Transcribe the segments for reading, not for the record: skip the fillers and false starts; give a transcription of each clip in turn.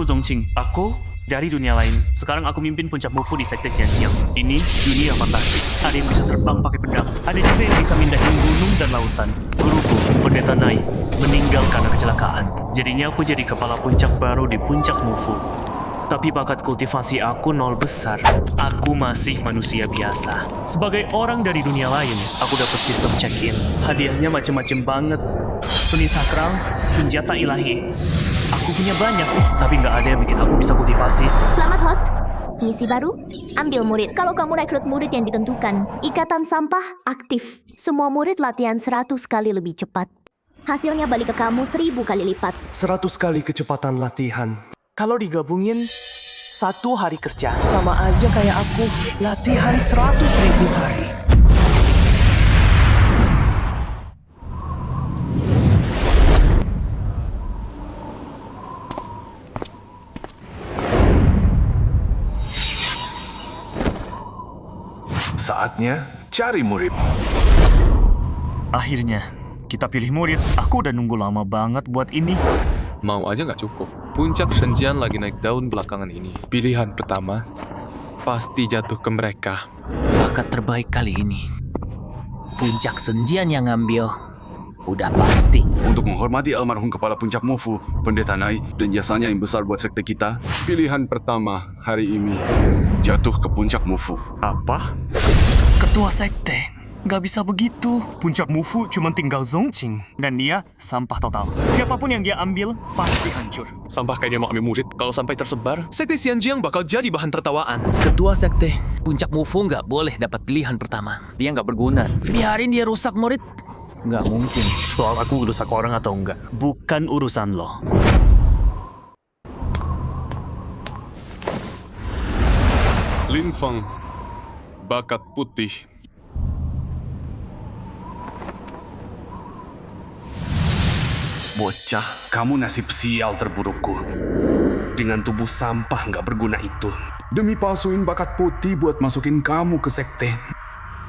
Aku Zongqing. Aku dari dunia lain. Sekarang aku mimpin puncak Mufu di Sekte Xianxiang. Ini dunia fantasi. Ada yang bisa terbang pakai pedang. Ada juga yang bisa mindahin gunung dan lautan. Guruku, Pendeta Nai, meninggal karena kecelakaan. Jadinya aku jadi kepala puncak baru di puncak Mufu. Tapi bakat kultivasi aku nol besar. Aku masih manusia biasa. Sebagai orang dari dunia lain, aku dapat sistem check-in. Hadiahnya macem-macem banget. Seni sakral, senjata ilahi. Aku punya banyak, tapi nggak ada yang bikin aku bisa kultivasi. Selamat host. Misi baru, ambil murid. Kalau kamu rekrut murid yang ditentukan, ikatan sampah aktif. Semua murid latihan 100 kali lebih cepat. Hasilnya balik ke kamu 1000 kali lipat. 100 kali kecepatan latihan. Kalau digabungin, 1 hari kerja sama aja kayak aku latihan 100.000 hari. Saatnya cari murid. Akhirnya, kita pilih murid. Aku udah nunggu lama banget buat ini. Mau aja nggak cukup. Puncak Shenjian lagi naik daun belakangan ini. Pilihan pertama pasti jatuh ke mereka. Bakat terbaik kali ini. Puncak Shenjian yang ngambil. Udah pasti. Untuk menghormati almarhum kepala puncak Mufu, Pendeta Nai, dan jasanya yang besar buat sekte kita, pilihan pertama hari ini jatuh ke puncak Mufu. Apa? Ketua sekte, nggak bisa begitu. Puncak Mufu cuma tinggal Zongqing. Dan dia sampah total. Siapapun yang dia ambil, pasti hancur. Sampah kayak dia mau ambil murid. Kalau sampai tersebar, sekte Xianjiang bakal jadi bahan tertawaan. Ketua sekte, puncak Mufu nggak boleh dapat pilihan pertama. Dia nggak berguna. Biarin dia rusak murid. Nggak mungkin. Soal aku rusak orang atau enggak, bukan urusan lo. Lin Feng, bakat putih. Bocah, kamu nasib sial terburukku. Dengan tubuh sampah nggak berguna itu. Demi palsuin bakat putih buat masukin kamu ke sekte.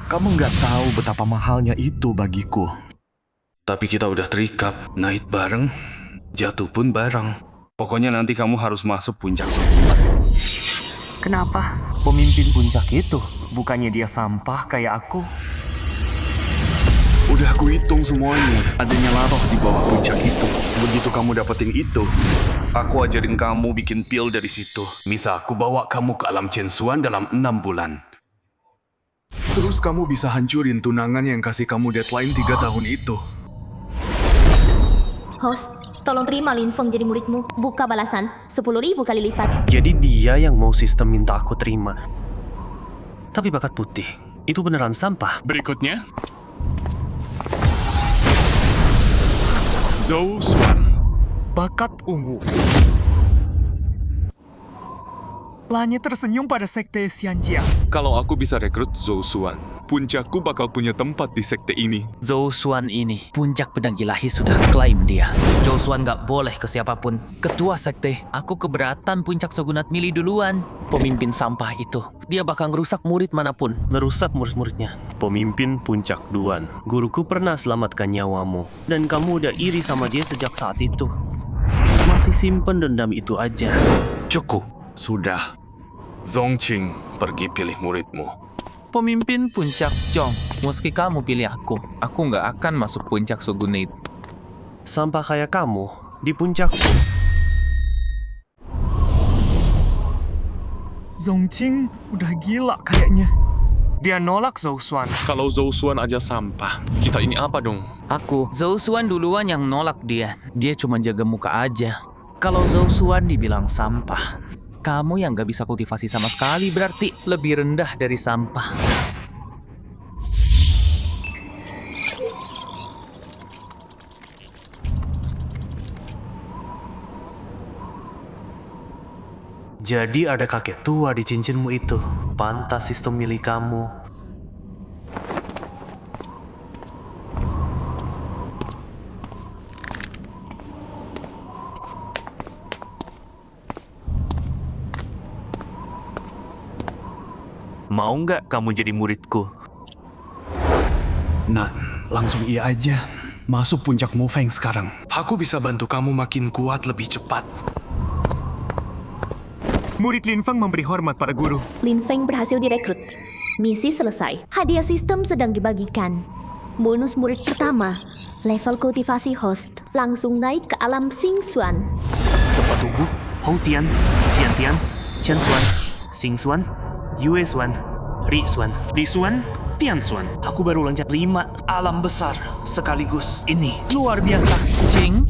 Kamu nggak tahu betapa mahalnya itu bagiku. Tapi kita udah terikat, naik bareng, jatuh pun bareng. Pokoknya nanti kamu harus masuk puncak semua. Kenapa? Pemimpin puncak itu, bukannya dia sampah kayak aku. Udah aku hitung semuanya. Adanya laroh di bawah puncak itu. Begitu kamu dapetin itu, aku ajarin kamu bikin pil dari situ. Bisa aku bawa kamu ke alam Chensuan dalam 6 bulan. Terus kamu bisa hancurin tunangan yang kasih kamu deadline 3 tahun itu. Host, tolong terima Lin Feng jadi muridmu. Buka balasan 10.000 kali lipat. Jadi dia yang mau sistem minta aku terima. Tapi bakat putih, itu beneran sampah. Berikutnya, Zhou Xuan. Bakat ungu. Langit tersenyum pada sekte Xianjiang. Kalau aku bisa rekrut Zhou Xuan, puncakku bakal punya tempat di sekte ini. Zhou Xuan ini, puncak pedang ilahi sudah klaim dia. Zhou Xuan nggak boleh ke siapapun. Ketua sekte, aku keberatan puncak shogunat milih duluan. Pemimpin sampah itu, dia bakal ngerusak murid manapun. Merusak murid-muridnya. Pemimpin puncak Duan. Guruku pernah selamatkan nyawamu. Dan kamu udah iri sama dia sejak saat itu. Masih simpen dendam itu aja. Cukup, sudah. Zongqing, pergi pilih muridmu. Pemimpin puncak Zhong, meski kamu pilih aku nggak akan masuk puncak shogunate. Sampah kayak kamu di puncakku. Zongqing udah gila kayaknya. Dia nolak Zhou Xuan. Kalau Zhou Xuan aja sampah, kita ini apa dong? Aku, Zhou Xuan duluan yang nolak dia. Dia cuma jaga muka aja. Kalau Zhou Xuan dibilang sampah, kamu yang gak bisa kultivasi sama sekali berarti lebih rendah dari sampah. Jadi ada kakek tua di cincinmu itu. Pantas sistem milik kamu. Mau nggak kamu jadi muridku? Nah, langsung iya aja. Masuk puncak Mufeng sekarang. Aku bisa bantu kamu makin kuat lebih cepat. Murid Lin Feng memberi hormat pada guru. Lin Feng berhasil direkrut. Misi selesai. Hadiah sistem sedang dibagikan. Bonus murid pertama, level kultivasi host, langsung naik ke alam Xing Xuan. Tempat tubuh, Hou Tian, Xian Tian, Chen Xuan, Xing Xuan, Yue Xuan, Ri Xuan, Li Xuan, Tian Xuan. Aku baru loncat 5 alam besar sekaligus. Ini Luar biasa. Ching,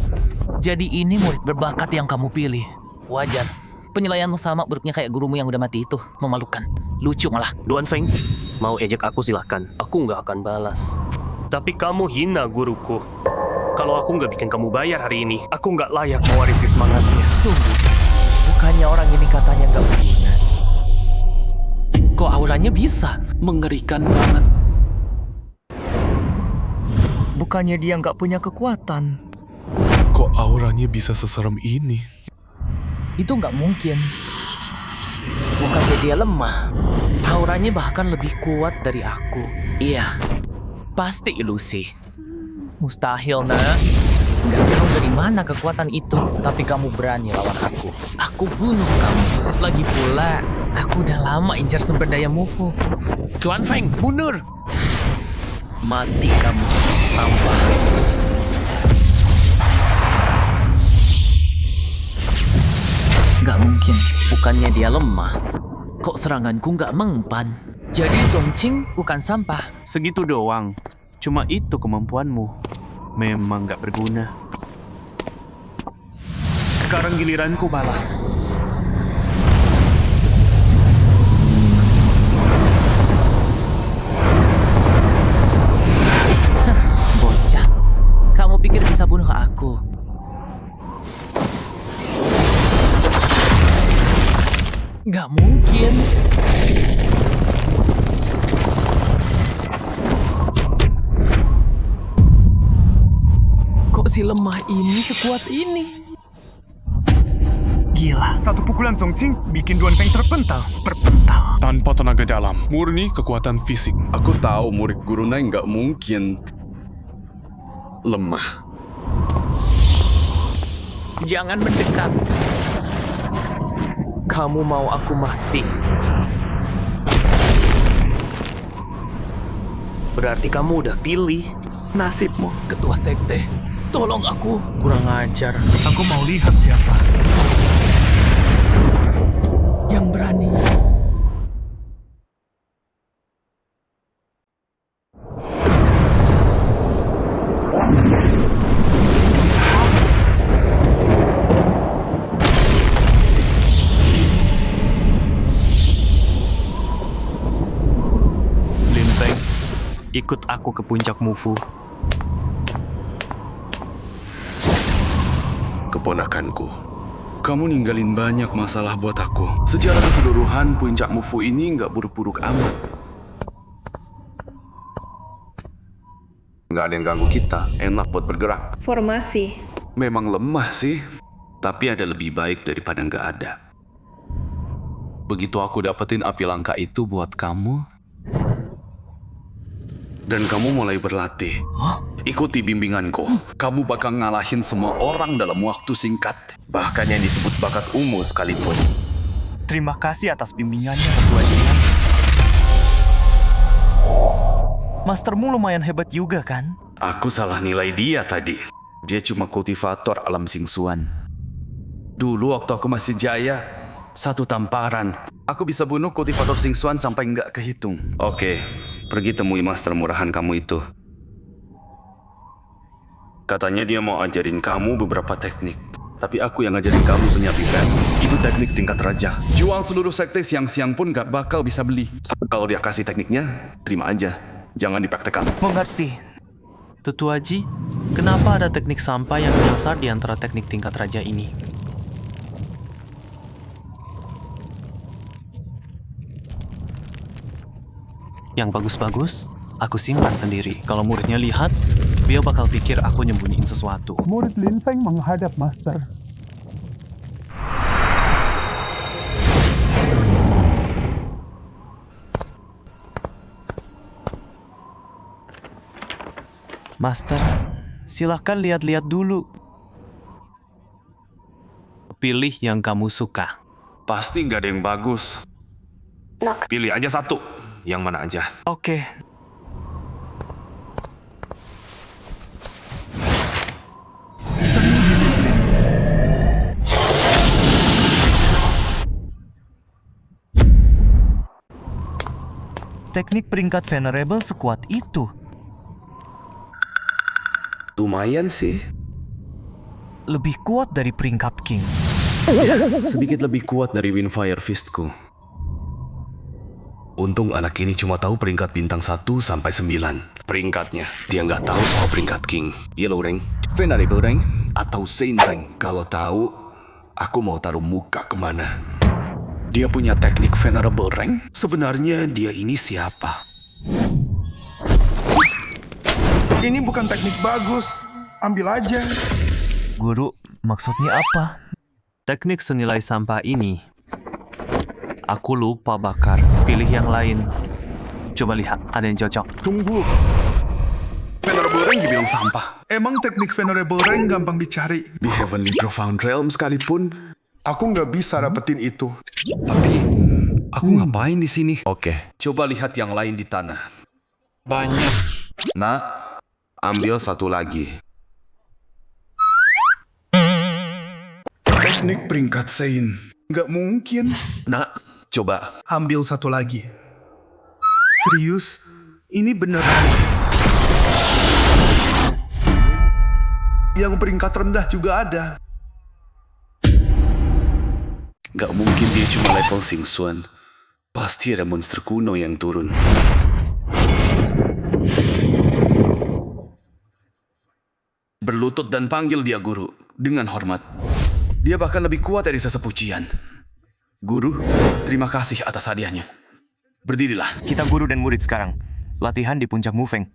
jadi ini murid berbakat yang kamu pilih. Wajar. Penilaianmu sama buruknya kayak gurumu yang udah mati itu. Memalukan. Lucu malah. Duan Feng, mau ejek aku silahkan. Aku nggak akan balas. Tapi kamu hina guruku. Kalau aku nggak bikin kamu bayar hari ini, aku nggak layak mewarisi semangatnya. Tunggu. Bukannya orang ini katanya nggak berguna. Kok auranya bisa? mengerikan banget. Bukannya dia nggak punya kekuatan. Kok auranya bisa seserem ini? Itu nggak mungkin. Bukannya dia lemah. Auranya bahkan lebih kuat dari aku. Iya, pasti ilusi. Mustahil, nak. Nggak tahu dari mana kekuatan itu, tapi kamu berani lawan aku. Aku bunuh kamu. Lagi pula, aku udah lama incar sumber daya Mufu. Tuan Feng, mundur! Mati kamu, sampah. Nggak mungkin, bukannya dia lemah. Kok seranganku nggak mempan? Jadi Zongqing bukan sampah. Segitu doang. Cuma itu kemampuanmu. Memang nggak berguna. Sekarang giliranku balas. Bocah, kamu pikir bisa bunuh aku? Nggak mungkin. Kok si lemah ini sekuat ini? Gila, satu pukulan Zongqing bikin Duan Feng terpental. Tanpa tenaga dalam, murni kekuatan fisik. Aku tahu murid guru Nai nggak mungkin lemah. Jangan mendekat. Kamu mau aku mati? Berarti kamu udah pilih nasibmu. Ketua sekte, tolong aku. Kurang ajar. Aku mau lihat siapa. Yang berani. Lin Feng, ikut aku ke puncak Mufu. Keponakanku, kamu ninggalin banyak masalah buat aku. Secara keseluruhan, puncak Mufu ini nggak buruk-buruk amat. Nggak ada yang ganggu kita, enak buat bergerak. Formasi. Memang lemah sih, tapi ada lebih baik daripada nggak ada. Begitu aku dapetin api langka itu buat kamu, dan kamu mulai berlatih. Ikuti bimbinganku. Kamu bakal ngalahin semua orang dalam waktu singkat. Bahkan yang disebut bakat ungu sekalipun. Terima kasih atas bimbingannya, Ketua Jian. Mastermu lumayan hebat juga, kan? Aku salah nilai dia tadi. Dia cuma kultivator alam Xingxuan. Dulu waktu aku masih jaya, satu tamparan, aku bisa bunuh kultivator Xingxuan sampai nggak kehitung. Oke, pergi temui master murahan kamu itu. Katanya dia mau ajarin kamu beberapa teknik. Tapi aku yang ngajarin kamu senyap event. Itu teknik tingkat raja. Jual seluruh sekte siang-siang pun gak bakal bisa beli. Kalau dia kasih tekniknya, terima aja. Jangan dipraktekkan. Mengerti. Tetua Ji, kenapa ada teknik sampah yang menyasar di antara teknik tingkat raja ini? Yang bagus-bagus, aku simpan sendiri. Kalau muridnya lihat, dia bakal pikir aku nyembunyiin sesuatu. Murid Lin Feng menghadap Master. Master, silahkan lihat-lihat dulu. Pilih yang kamu suka. Pasti nggak ada yang bagus. Pilih aja satu. Yang mana aja. Oke. Teknik peringkat Venerable sekuat itu. Lumayan sih. Lebih kuat dari peringkat King. Sedikit lebih kuat dari Windfire Fistku. Untung anak ini cuma tahu peringkat bintang 1 sampai 9. Peringkatnya. Dia nggak tahu soal peringkat King. Yellow Rank, Venerable Rank, atau Saint Rank. Kalau tahu, aku mau taruh muka kemana. Dia punya teknik Venerable Rank? Sebenarnya dia ini siapa? Ini bukan teknik bagus. Ambil aja. Guru, maksudnya apa? Teknik senilai sampah ini. Aku lupa bakar. Pilih yang lain. Coba lihat, ada yang cocok. Tunggu. Venerable Rank dibilang sampah. Emang teknik Venerable Rank gampang dicari. Di Heavenly Profound Realm sekalipun. Aku nggak bisa dapetin itu. Tapi, aku ngapain di sini? Oke, coba lihat yang lain di tanah. Banyak. Nak, ambil satu lagi. Teknik peringkat Saint. Nggak mungkin. Nak, coba. Ambil satu lagi. Serius? Ini beneran. Yang peringkat rendah juga ada. Gak mungkin dia cuma level Singsuan. Pasti ada monster kuno yang turun. Berlutut dan panggil dia guru. Dengan hormat. Dia bahkan lebih kuat dari sesepuh Jian. Guru, terima kasih atas hadiahnya. Berdirilah. Kita guru dan murid sekarang. Latihan di puncak Mufeng.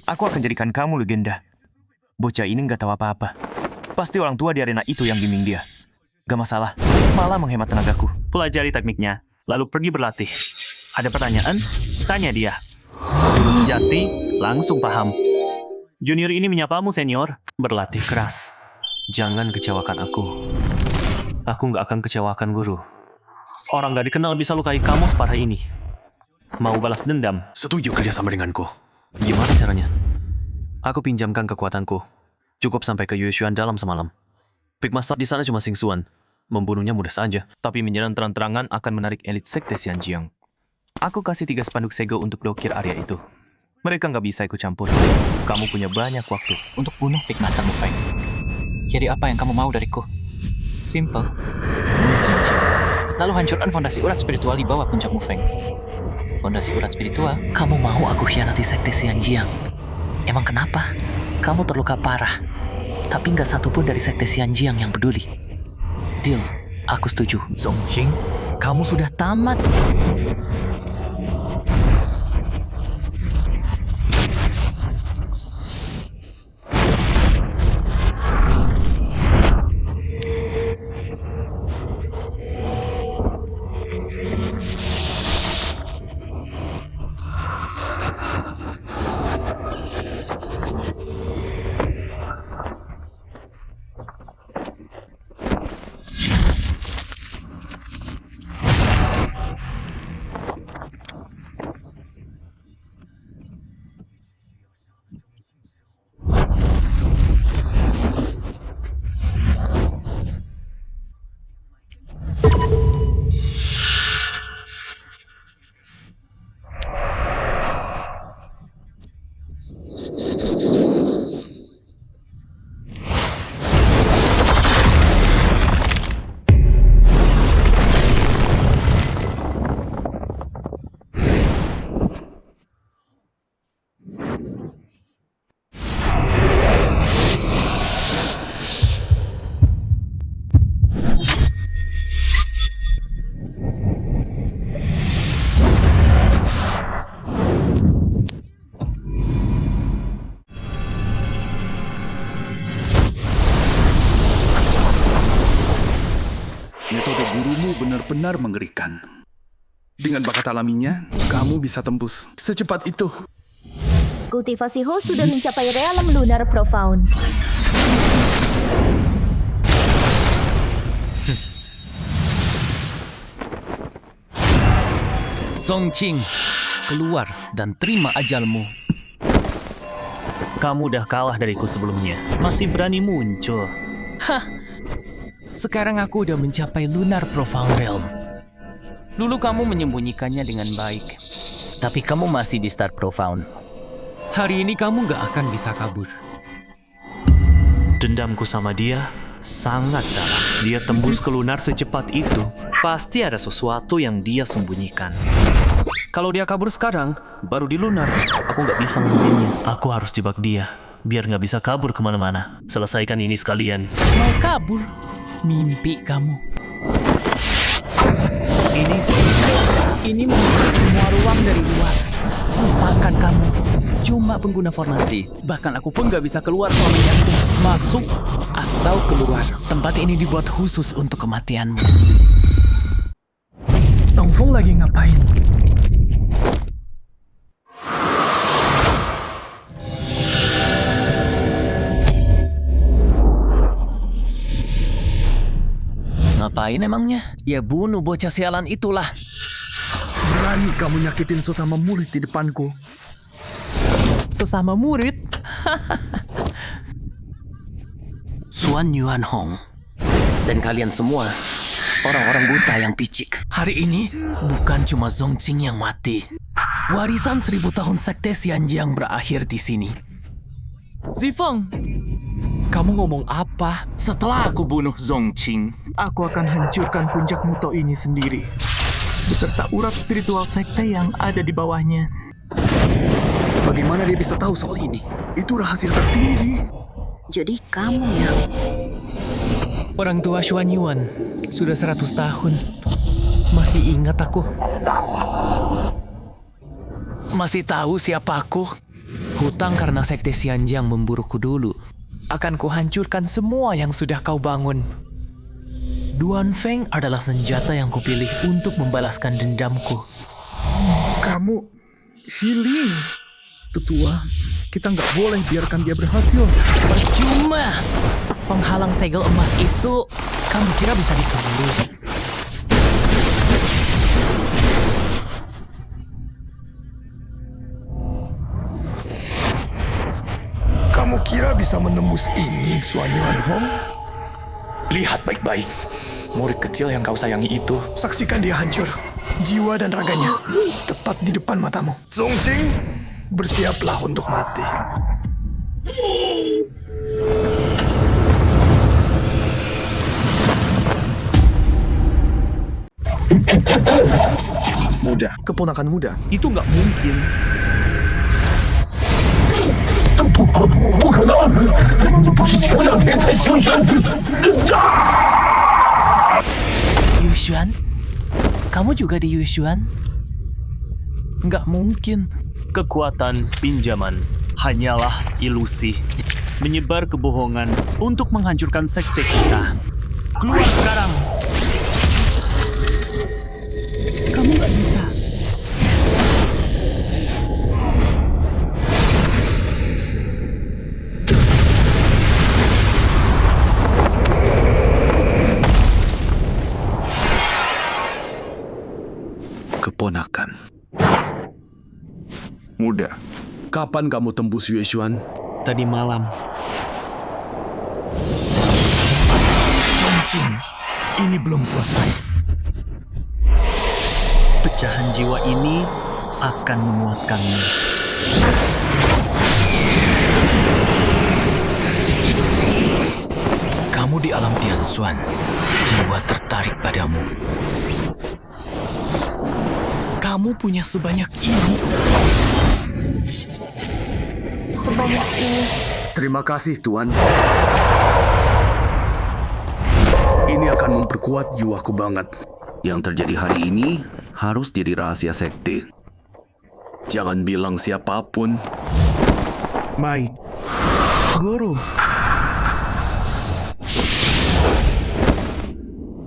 Aku akan jadikan kamu legenda. Bocah ini nggak tahu apa-apa. Pasti orang tua di arena itu yang bimbing dia. Gak masalah, malah menghemat tenagaku. Pelajari tekniknya, lalu pergi berlatih. Ada pertanyaan? Tanya dia. Guru sejati langsung paham. Junior ini menyapamu, senior. Berlatih keras. Jangan kecewakan aku. Aku nggak akan kecewakan guru. Orang nggak dikenal bisa lukai kamu separah ini. Mau balas dendam? Setuju kerjasama denganku. Gimana caranya? Aku pinjamkan kekuatanku. Cukup sampai ke Yueshuan dalam semalam. Big Master di sana cuma Singsuan. Membunuhnya mudah saja, tapi menyerang terang-terangan akan menarik elit sekte Xianjiang. Aku kasih 3 spanduk sego untuk blokir area itu. Mereka nggak bisa ikut campur. Kamu punya banyak waktu. Untuk bunuh Big Master Mufeng. Jadi apa yang kamu mau dariku? Simple. Lalu hancurkan fondasi urat spiritual di bawah puncak Mufeng. Fondasi urat spiritual? Kamu mau aku khianati sekte Xianjiang? Emang kenapa? Kamu terluka parah. Tapi nggak satupun dari sekte Xianjiang yang peduli. Deal, aku setuju. Songqing, kamu sudah tamat. Metode gurumu benar-benar mengerikan. Dengan bakat alaminya, kamu bisa tembus secepat itu. Kultivasi Ho sudah mencapai realm lunar profound. Zongqing, keluar dan terima ajalmu. Kamu udah kalah dariku sebelumnya. Masih berani muncul. Sekarang aku udah mencapai Lunar Profound Realm. Dulu kamu menyembunyikannya dengan baik, tapi kamu masih di Star Profound. Hari ini kamu gak akan bisa kabur. Dendamku sama dia sangat dalam. Dia tembus ke lunar secepat itu. Pasti ada sesuatu yang dia sembunyikan. Kalau dia kabur sekarang, baru di lunar, aku nggak bisa ngelutinnya. Aku harus jebak dia, biar nggak bisa kabur kemana-mana. Selesaikan ini sekalian. Mau kabur? Mimpi kamu. Ini sih. Ini membuka semua ruang dari luar. Lupakan kamu. Cuma pengguna formasi. Bahkan aku pun gak bisa keluar selama ini aku masuk atau keluar. Tempat ini dibuat khusus untuk kematianmu. Tongfeng lagi ngapain? Ngapain emangnya? Ya bunuh bocah sialan itulah. Berani kamu nyakitin sesama murid di depanku. Sesama murid? Suan Yuan Hong dan kalian semua orang-orang buta yang picik. Hari ini bukan cuma Zongqing yang mati. Warisan 1000 tahun sekte Xianjiang berakhir di sini. Zifeng, kamu ngomong apa? Setelah aku bunuh Zongqing, aku akan hancurkan puncak Muto ini sendiri, beserta urat spiritual sekte yang ada di bawahnya. Bagaimana dia bisa tahu soal ini? Itu rahasia tertinggi. Jadi kamu yang... Orang tua Xuan Yuan sudah 100 tahun. Masih ingat aku? Masih tahu siapa aku? Hutang karena sekte Xianjiang memburuku dulu. Akan kuhancurkan semua yang sudah kau bangun. Duan Feng adalah senjata yang kupilih untuk membalaskan dendamku. Kamu... Shili. Tetua, kita nggak boleh biarkan dia berhasil. Percuma! Penghalang segel emas itu, kamu kira bisa ditembus? Kamu kira bisa menembus ini, Suan Yuan Hong? Lihat baik-baik. Murid kecil yang kau sayangi itu, saksikan dia hancur. Jiwa dan raganya, tepat di depan matamu. Zongqing, bersiaplah untuk mati. Muda, keponakan muda. Itu nggak mungkin. Yushuan? Kamu juga di Yushuan? Nggak mungkin. Kekuatan pinjaman hanyalah ilusi. Menyebar kebohongan untuk menghancurkan sekte kita. Keluar sekarang! Kamu nggak bisa. Keponakan. Muda, kapan kamu tembus Yueshuan? Tadi malam. Zongqing, ini belum selesai. Pecahan jiwa ini akan menguatkanmu. Kamu di alam Tianxuan, jiwa tertarik padamu. Kamu punya sebanyak ini. Sebanyak ini. Terima kasih, Tuan. Ini akan memperkuat jiwaku banget. Yang terjadi hari ini harus jadi rahasia sekte. Jangan bilang siapapun. Mai, Guru.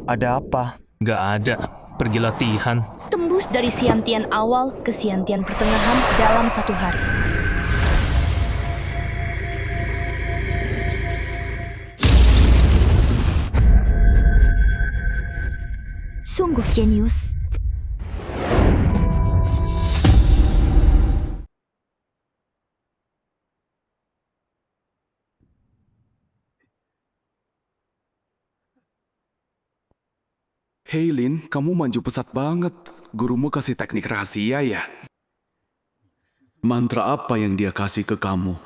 Ada apa? Nggak ada. Pergi latihan. Tembus dari Xiantian awal ke Xiantian pertengahan dalam 1 hari. Sungguh jenius. Hei Lin, kamu maju pesat banget. Gurumu kasih teknik rahasia ya? Mantra apa yang dia kasih ke kamu?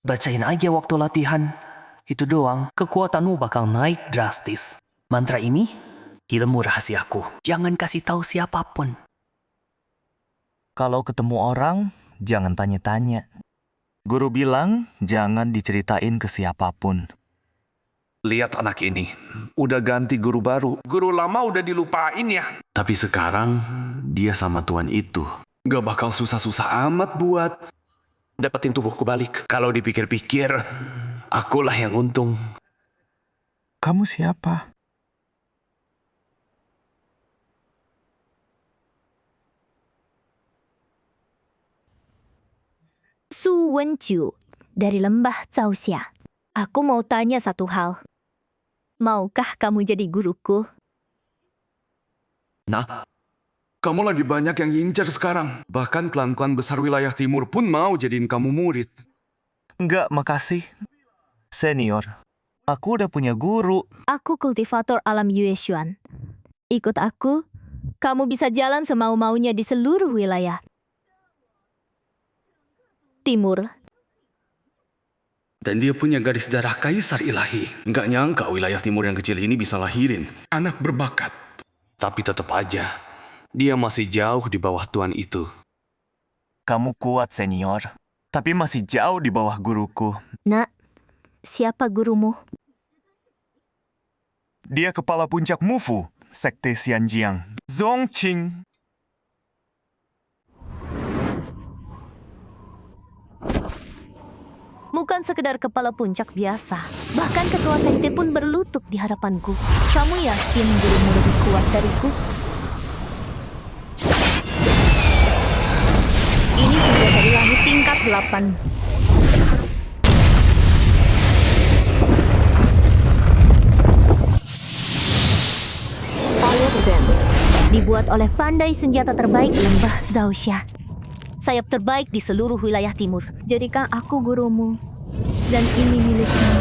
Bacain aja waktu latihan. Itu doang, kekuatanmu bakal naik drastis. Mantra ini, ilmu rahasiaku. Jangan kasih tahu siapapun. Kalau ketemu orang, jangan tanya-tanya. Guru bilang, jangan diceritain ke siapapun. Lihat anak ini, udah ganti guru baru. Guru lama udah dilupain ya. Tapi sekarang, dia sama tuan itu. Gak bakal susah-susah amat buat dapetin tubuhku balik. Kalau dipikir-pikir, akulah yang untung. Kamu siapa? Su Wenju dari lembah Zhaoxia. Aku mau tanya satu hal. Maukah kamu jadi guruku? Nah, kamu lagi banyak yang ngincer sekarang. Bahkan klan-klan besar wilayah timur pun mau jadiin kamu murid. Enggak, makasih. Senior, aku udah punya guru. Aku kultivator alam Yue Xuan. Ikut aku, kamu bisa jalan semau-maunya di seluruh wilayah timur. Dan dia punya garis darah kaisar ilahi. Nggak nyangka wilayah timur yang kecil ini bisa lahirin anak berbakat. Tapi tetap aja, dia masih jauh di bawah tuan itu. Kamu kuat, senior. Tapi masih jauh di bawah guruku. Nak, siapa gurumu? Dia kepala puncak Mufu, Sekte Xianjiang. Zongqing. Bukan sekedar kepala puncak biasa. Bahkan ketua sekte pun berlutut di hadapanku. Kamu yakin gurumu lebih kuat dariku? Ini senjata ilahi tingkat 8. Fire Dance dibuat oleh pandai senjata terbaik lembah Zhaoxia. Sayap terbaik di seluruh wilayah timur. Jadikan aku gurumu. Dan ini milikmu.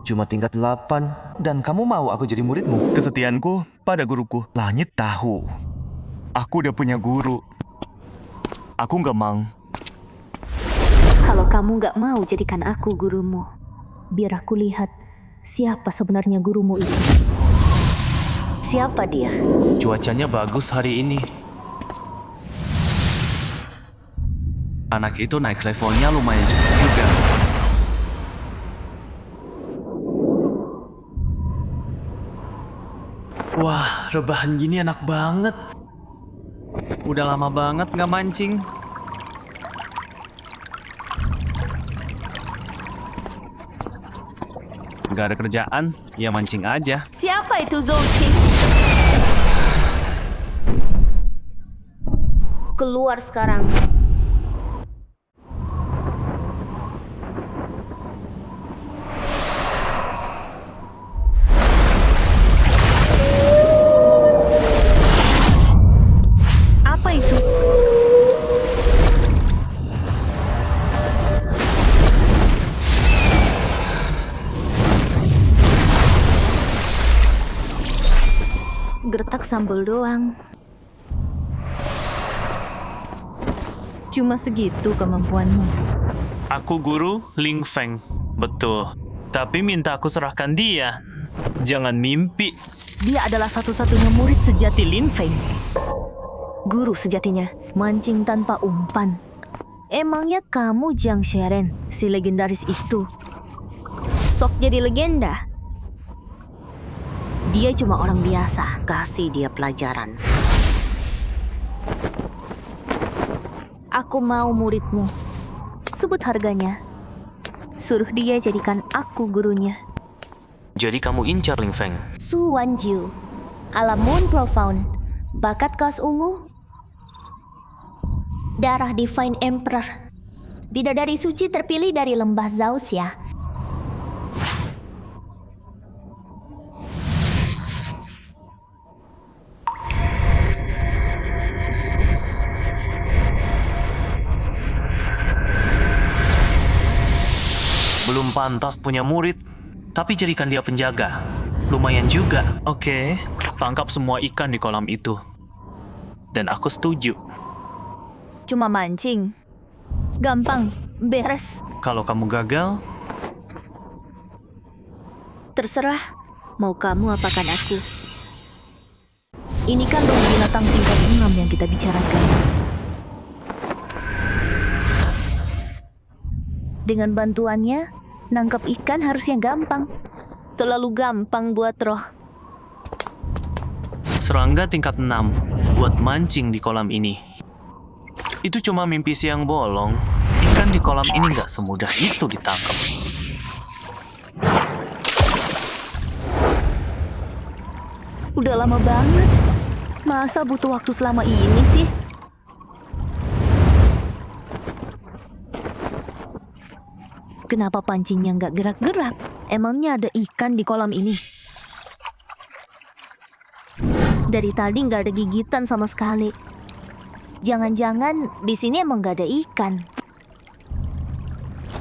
Cuma tingkat 8, dan kamu mau aku jadi muridmu? Kesetiaanku pada guruku. Langit tahu. Aku udah punya guru. Aku nggak mau. Kalau kamu nggak mau jadikan aku gurumu, biar aku lihat siapa sebenarnya gurumu itu. Siapa dia? Cuacanya bagus hari ini. Anak itu naik levelnya lumayan cepat juga. Wah, rebahan gini enak banget. Udah lama banget nggak mancing. Nggak ada kerjaan, ya mancing aja. Siapa itu Zongqing? Keluar sekarang. Apa itu? Gertak sambal doang. Cuma segitu kemampuanmu. Aku guru Ling Feng. Betul. Tapi minta aku serahkan dia. Jangan mimpi. Dia adalah satu-satunya murid sejati Lin Feng. Guru sejatinya, mancing tanpa umpan. Emangnya kamu Jiang Sheren, si legendaris itu? Sok jadi legenda. Dia cuma orang biasa. Kasih dia pelajaran. Aku mau muridmu. Sebut harganya. Suruh dia jadikan aku gurunya. Jadi kamu incar Ling Feng? Su Wanju, alam Moon Profound, bakat kaos ungu, darah Divine Emperor, bidadari suci terpilih dari lembah Zhaoxia. pantas punya murid, tapi jadikan dia penjaga. Lumayan juga. Oke, tangkap semua ikan di kolam itu. Dan aku setuju. Cuma mancing. Gampang, beres. Kalau kamu gagal, Terserah, mau kamu apakan aku. Ini kan baru binatang tingkat 6 yang kita bicarakan. Dengan bantuannya, nangkap ikan harusnya gampang. Terlalu gampang buat roh. serangga tingkat 6 buat mancing di kolam ini. Itu cuma mimpi siang bolong. Ikan di kolam ini nggak semudah itu ditangkap. Udah lama banget. Masa butuh waktu selama ini sih? Kenapa pancingnya nggak gerak-gerak? Emangnya ada ikan di kolam ini? Dari tadi nggak ada gigitan sama sekali. Jangan-jangan di sini emang nggak ada ikan.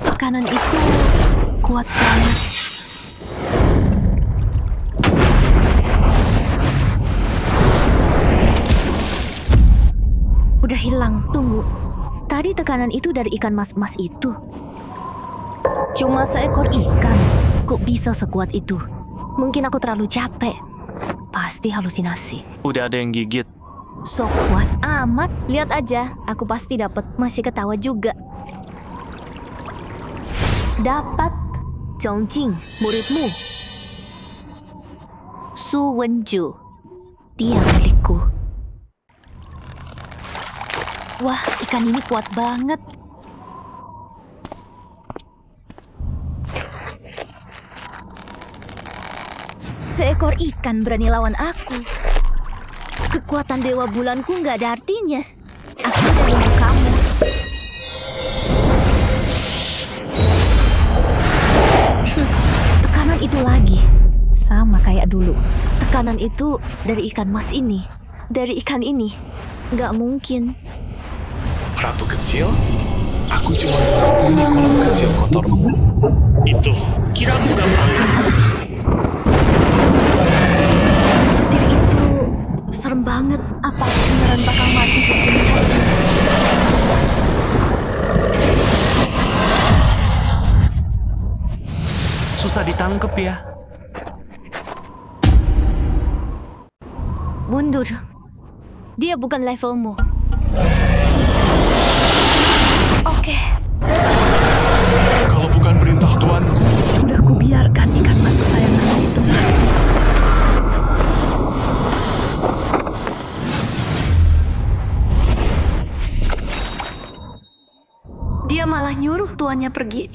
Tekanan itu kuat banget. Udah hilang. Tunggu. Tadi tekanan itu dari ikan mas-mas itu. Cuma seekor ikan. Kok bisa sekuat itu? Mungkin aku terlalu capek. Pasti halusinasi. Udah ada yang gigit. Sok puas amat. Lihat aja, aku pasti dapat. Masih ketawa juga. Dapat. Chongjing, muridmu. Su Wenju. Dia milikku. Wah, ikan ini kuat banget. Seekor ikan berani lawan aku. Kekuatan Dewa Bulanku nggak ada artinya. Aku udah untuk kamu. Tekanan itu lagi. Sama kayak dulu. Tekanan itu dari ikan mas ini. Dari ikan ini. Nggak mungkin. Ratu kecil, aku cuma mengampuni kolam kecil kotormu. Itu, kiramu gampang. Petir itu serem banget. Apa aku beneran bakal mati di sini? Susah ditangkep ya. Mundur. Dia bukan levelmu. Oke. Kalau bukan perintah tuanku, Udah kubiarkan ikan mas kesayangannya itu mati. Dia malah nyuruh tuannya pergi.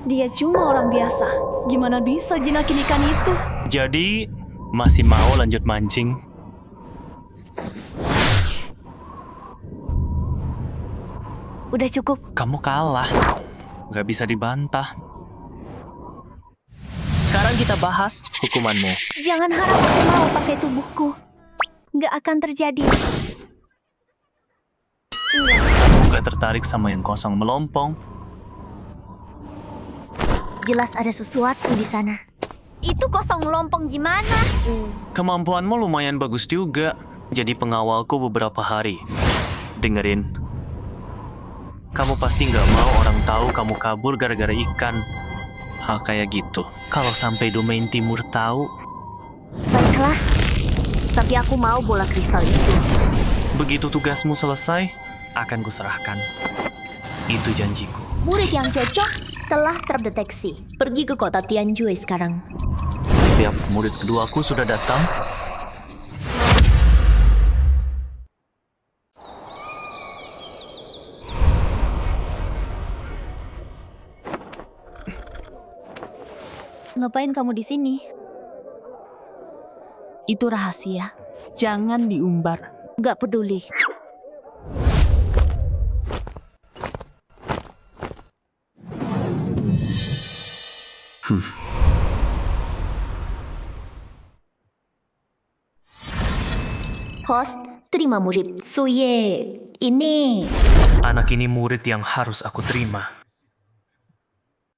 Dia cuma orang biasa. Gimana bisa jinakin ikan itu? Jadi, masih mau lanjut mancing? Udah cukup. Kamu kalah. Gak bisa dibantah. Sekarang kita bahas hukumanmu. Jangan harap aku mau pakai tubuhku. Nggak akan terjadi. Gak tertarik sama yang kosong melompong. Jelas ada sesuatu di sana. Itu kosong melompong gimana? Kemampuanmu lumayan bagus juga. Jadi pengawalku beberapa hari. Dengerin. Kamu pasti nggak mau orang tahu kamu kabur gara-gara ikan. Hal kayak gitu. Kalau sampai domain timur tahu, Baiklah. Tapi aku mau bola kristal itu. begitu tugasmu selesai, akan kuserahkan. Itu janjiku. Murid yang cocok telah terdeteksi. Pergi ke kota Tianjui sekarang. Siap, murid keduaku sudah datang. Ngapain kamu di sini? Itu rahasia. Jangan diumbar. Gak peduli. Host, terima murid. Suye, ini. Anak ini murid yang harus aku terima.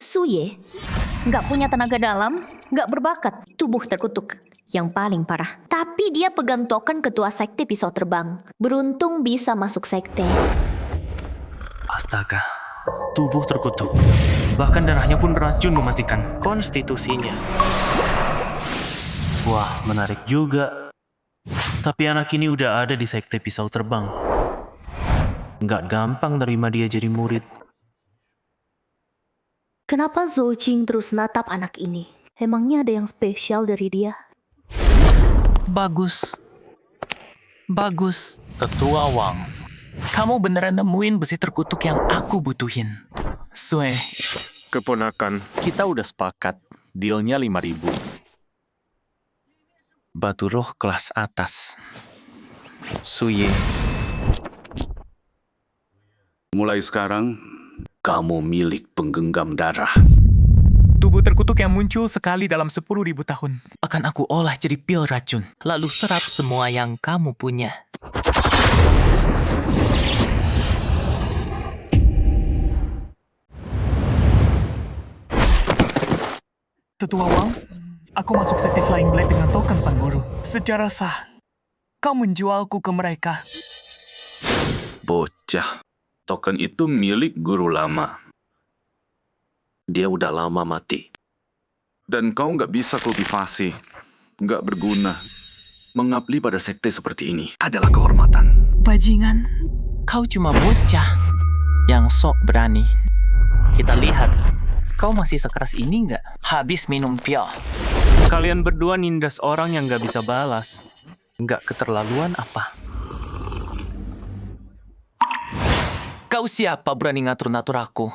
Suye, nggak punya tenaga dalam, nggak berbakat, tubuh terkutuk. Yang paling parah. Tapi dia pegang token ketua sekte pisau terbang. Beruntung bisa masuk sekte. Astaga, tubuh terkutuk. Bahkan darahnya pun beracun mematikan konstitusinya. Wah, menarik juga. Tapi anak ini udah ada di sekte pisau terbang. Nggak gampang nerima dia jadi murid. Kenapa Zhou Jing terus natap anak ini? Emangnya ada yang spesial dari dia? Bagus. Bagus, Tetua Wang. Kamu beneran nemuin besi terkutuk yang aku butuhin. Sue, Keponakan, kita udah sepakat. Dealnya 5.000. Batu roh kelas atas. Suye. Mulai sekarang, kamu milik penggenggam darah. Tubuh terkutuk yang muncul sekali dalam 10.000 tahun. Akan aku olah jadi pil racun. Lalu serap semua yang kamu punya. Tetua Wang, aku masuk sekte Flying Blade dengan token sang guru. Secara sah, kau menjualku ke mereka. Bocah, token itu milik guru lama. Dia udah lama mati. Dan kau nggak bisa kultivasi, nggak berguna. Mengabdi pada sekte seperti ini adalah kehormatan. Bajingan, kau cuma bocah yang sok berani. Kita lihat, kau masih sekeras ini nggak? Habis minum pil. Kalian berdua nindas orang yang nggak bisa balas. Nggak keterlaluan apa? Kau siapa berani ngatur-ngatur aku?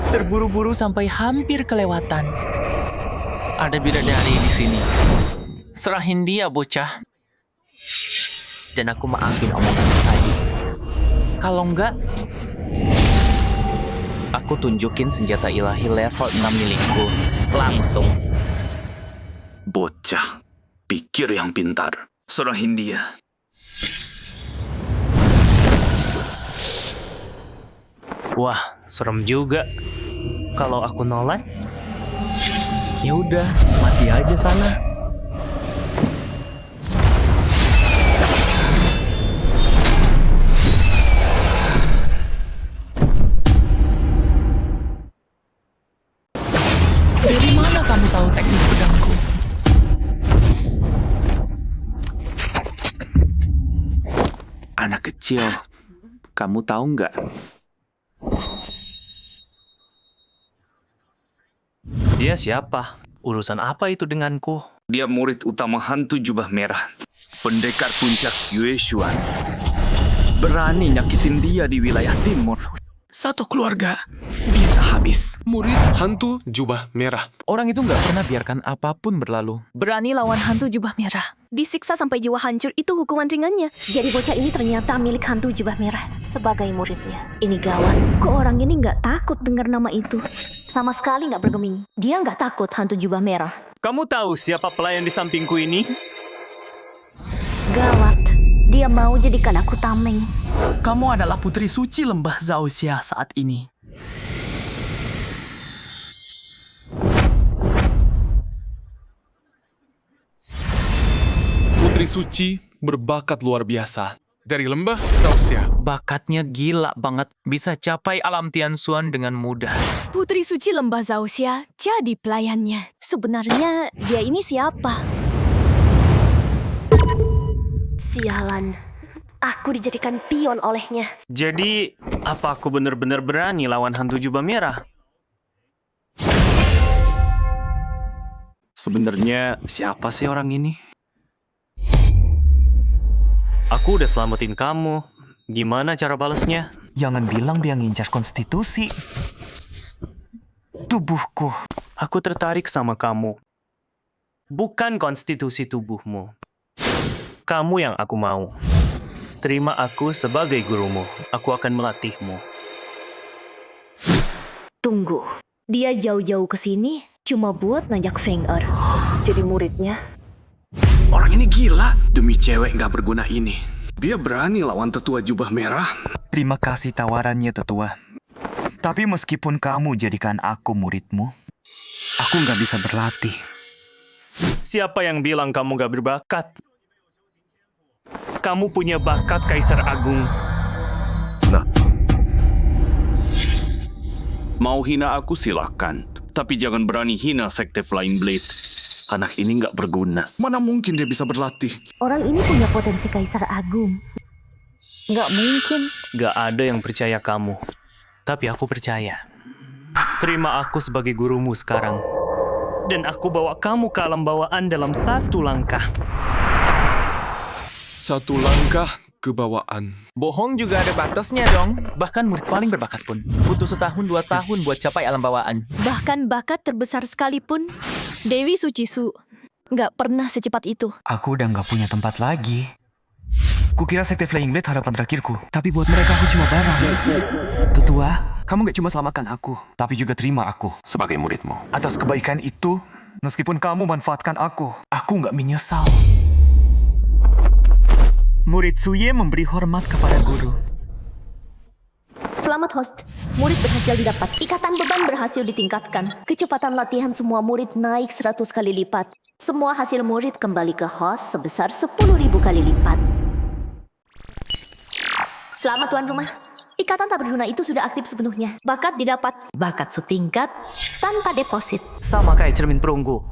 Terburu-buru sampai hampir kelewatan. Ada bidadari di sini. Serahin dia, bocah. Dan aku maafin omongan tadi. Kalau enggak, aku tunjukin senjata ilahi level 6 milikku. Langsung. Bocah, pikir yang pintar. Serahin dia. Wah, serem juga. Kalau aku nolak, ya udah, mati aja sana. Dari mana kamu tahu teknik pedangku? Anak kecil, kamu tahu nggak? Dia siapa? Urusan apa itu denganku? Dia murid utama hantu jubah merah. Pendekar puncak Yue Xuan. Berani nyakitin dia di wilayah timur. Satu keluarga bisa habis. Murid hantu jubah merah. Orang itu nggak pernah biarkan apapun berlalu. Berani lawan hantu jubah merah. Disiksa sampai jiwa hancur itu hukuman ringannya. Jadi bocah ini ternyata milik hantu jubah merah. Sebagai muridnya, ini gawat. Kok orang ini nggak takut dengar nama itu? Sama sekali nggak bergeming. Dia nggak takut hantu jubah merah. Kamu tahu siapa pelayan di sampingku ini? Gawat. Dia mau jadikan aku tameng. Kamu adalah putri suci lembah Zaoxia saat ini. Putri suci berbakat luar biasa. Dari lembah Zaoxia. Bakatnya gila banget. Bisa capai alam Tianxuan dengan mudah. Putri suci lembah Zaoxia jadi pelayannya. Sebenarnya dia ini siapa? Sialan. Aku dijadikan pion olehnya. Jadi, apa aku benar-benar berani lawan hantu jubah merah? Sebenarnya siapa sih orang ini? Aku udah selamatin kamu. Gimana cara balasnya? Jangan bilang dia ngincar konstitusi. Tubuhku. Aku tertarik sama kamu. Bukan konstitusi tubuhmu. Kamu yang aku mau. Terima aku sebagai gurumu. Aku akan melatihmu. Tunggu. Dia jauh-jauh ke sini cuma buat ngajak Feng Er jadi muridnya. Orang ini gila. Demi cewek nggak berguna ini. Dia berani lawan tetua jubah merah. Terima kasih tawarannya, Tetua. Tapi meskipun kamu jadikan aku muridmu, aku nggak bisa berlatih. Siapa yang bilang kamu gak berbakat? Kamu punya bakat Kaisar Agung. Mau hina aku silahkan, tapi jangan berani hina Sekte Flying Blade. Anak ini nggak berguna. Mana mungkin dia bisa berlatih? Orang ini punya potensi Kaisar Agung. Nggak mungkin. Gak ada yang percaya kamu. Tapi aku percaya. Terima aku sebagai gurumu sekarang. Dan aku bawa kamu ke alam bawaan dalam satu langkah. Satu langkah ke bawaan. Bohong juga ada batasnya dong. Bahkan murid paling berbakat pun butuh 1-2 tahun buat capai alam bawaan. Bahkan bakat terbesar sekalipun, Dewi Sucisu nggak pernah secepat itu. Aku udah nggak punya tempat lagi. Kukira Sekte Flying Blade harapan terakhirku. Tapi buat mereka aku cuma barang. Tetua, kamu gak cuma selamatkan aku, tapi juga terima aku sebagai muridmu. Atas kebaikan itu, meskipun kamu manfaatkan aku gak menyesal. Murid Suye memberi hormat kepada guru. Selamat host, murid berhasil didapat. Ikatan beban berhasil ditingkatkan. Kecepatan latihan semua murid naik 100 kali lipat. Semua hasil murid kembali ke host sebesar 10.000 kali lipat. Selamat tuan rumah. Ikatan tak berguna itu sudah aktif sepenuhnya. Bakat didapat. Bakat setingkat tanpa deposit. Sama kayak cermin perunggu.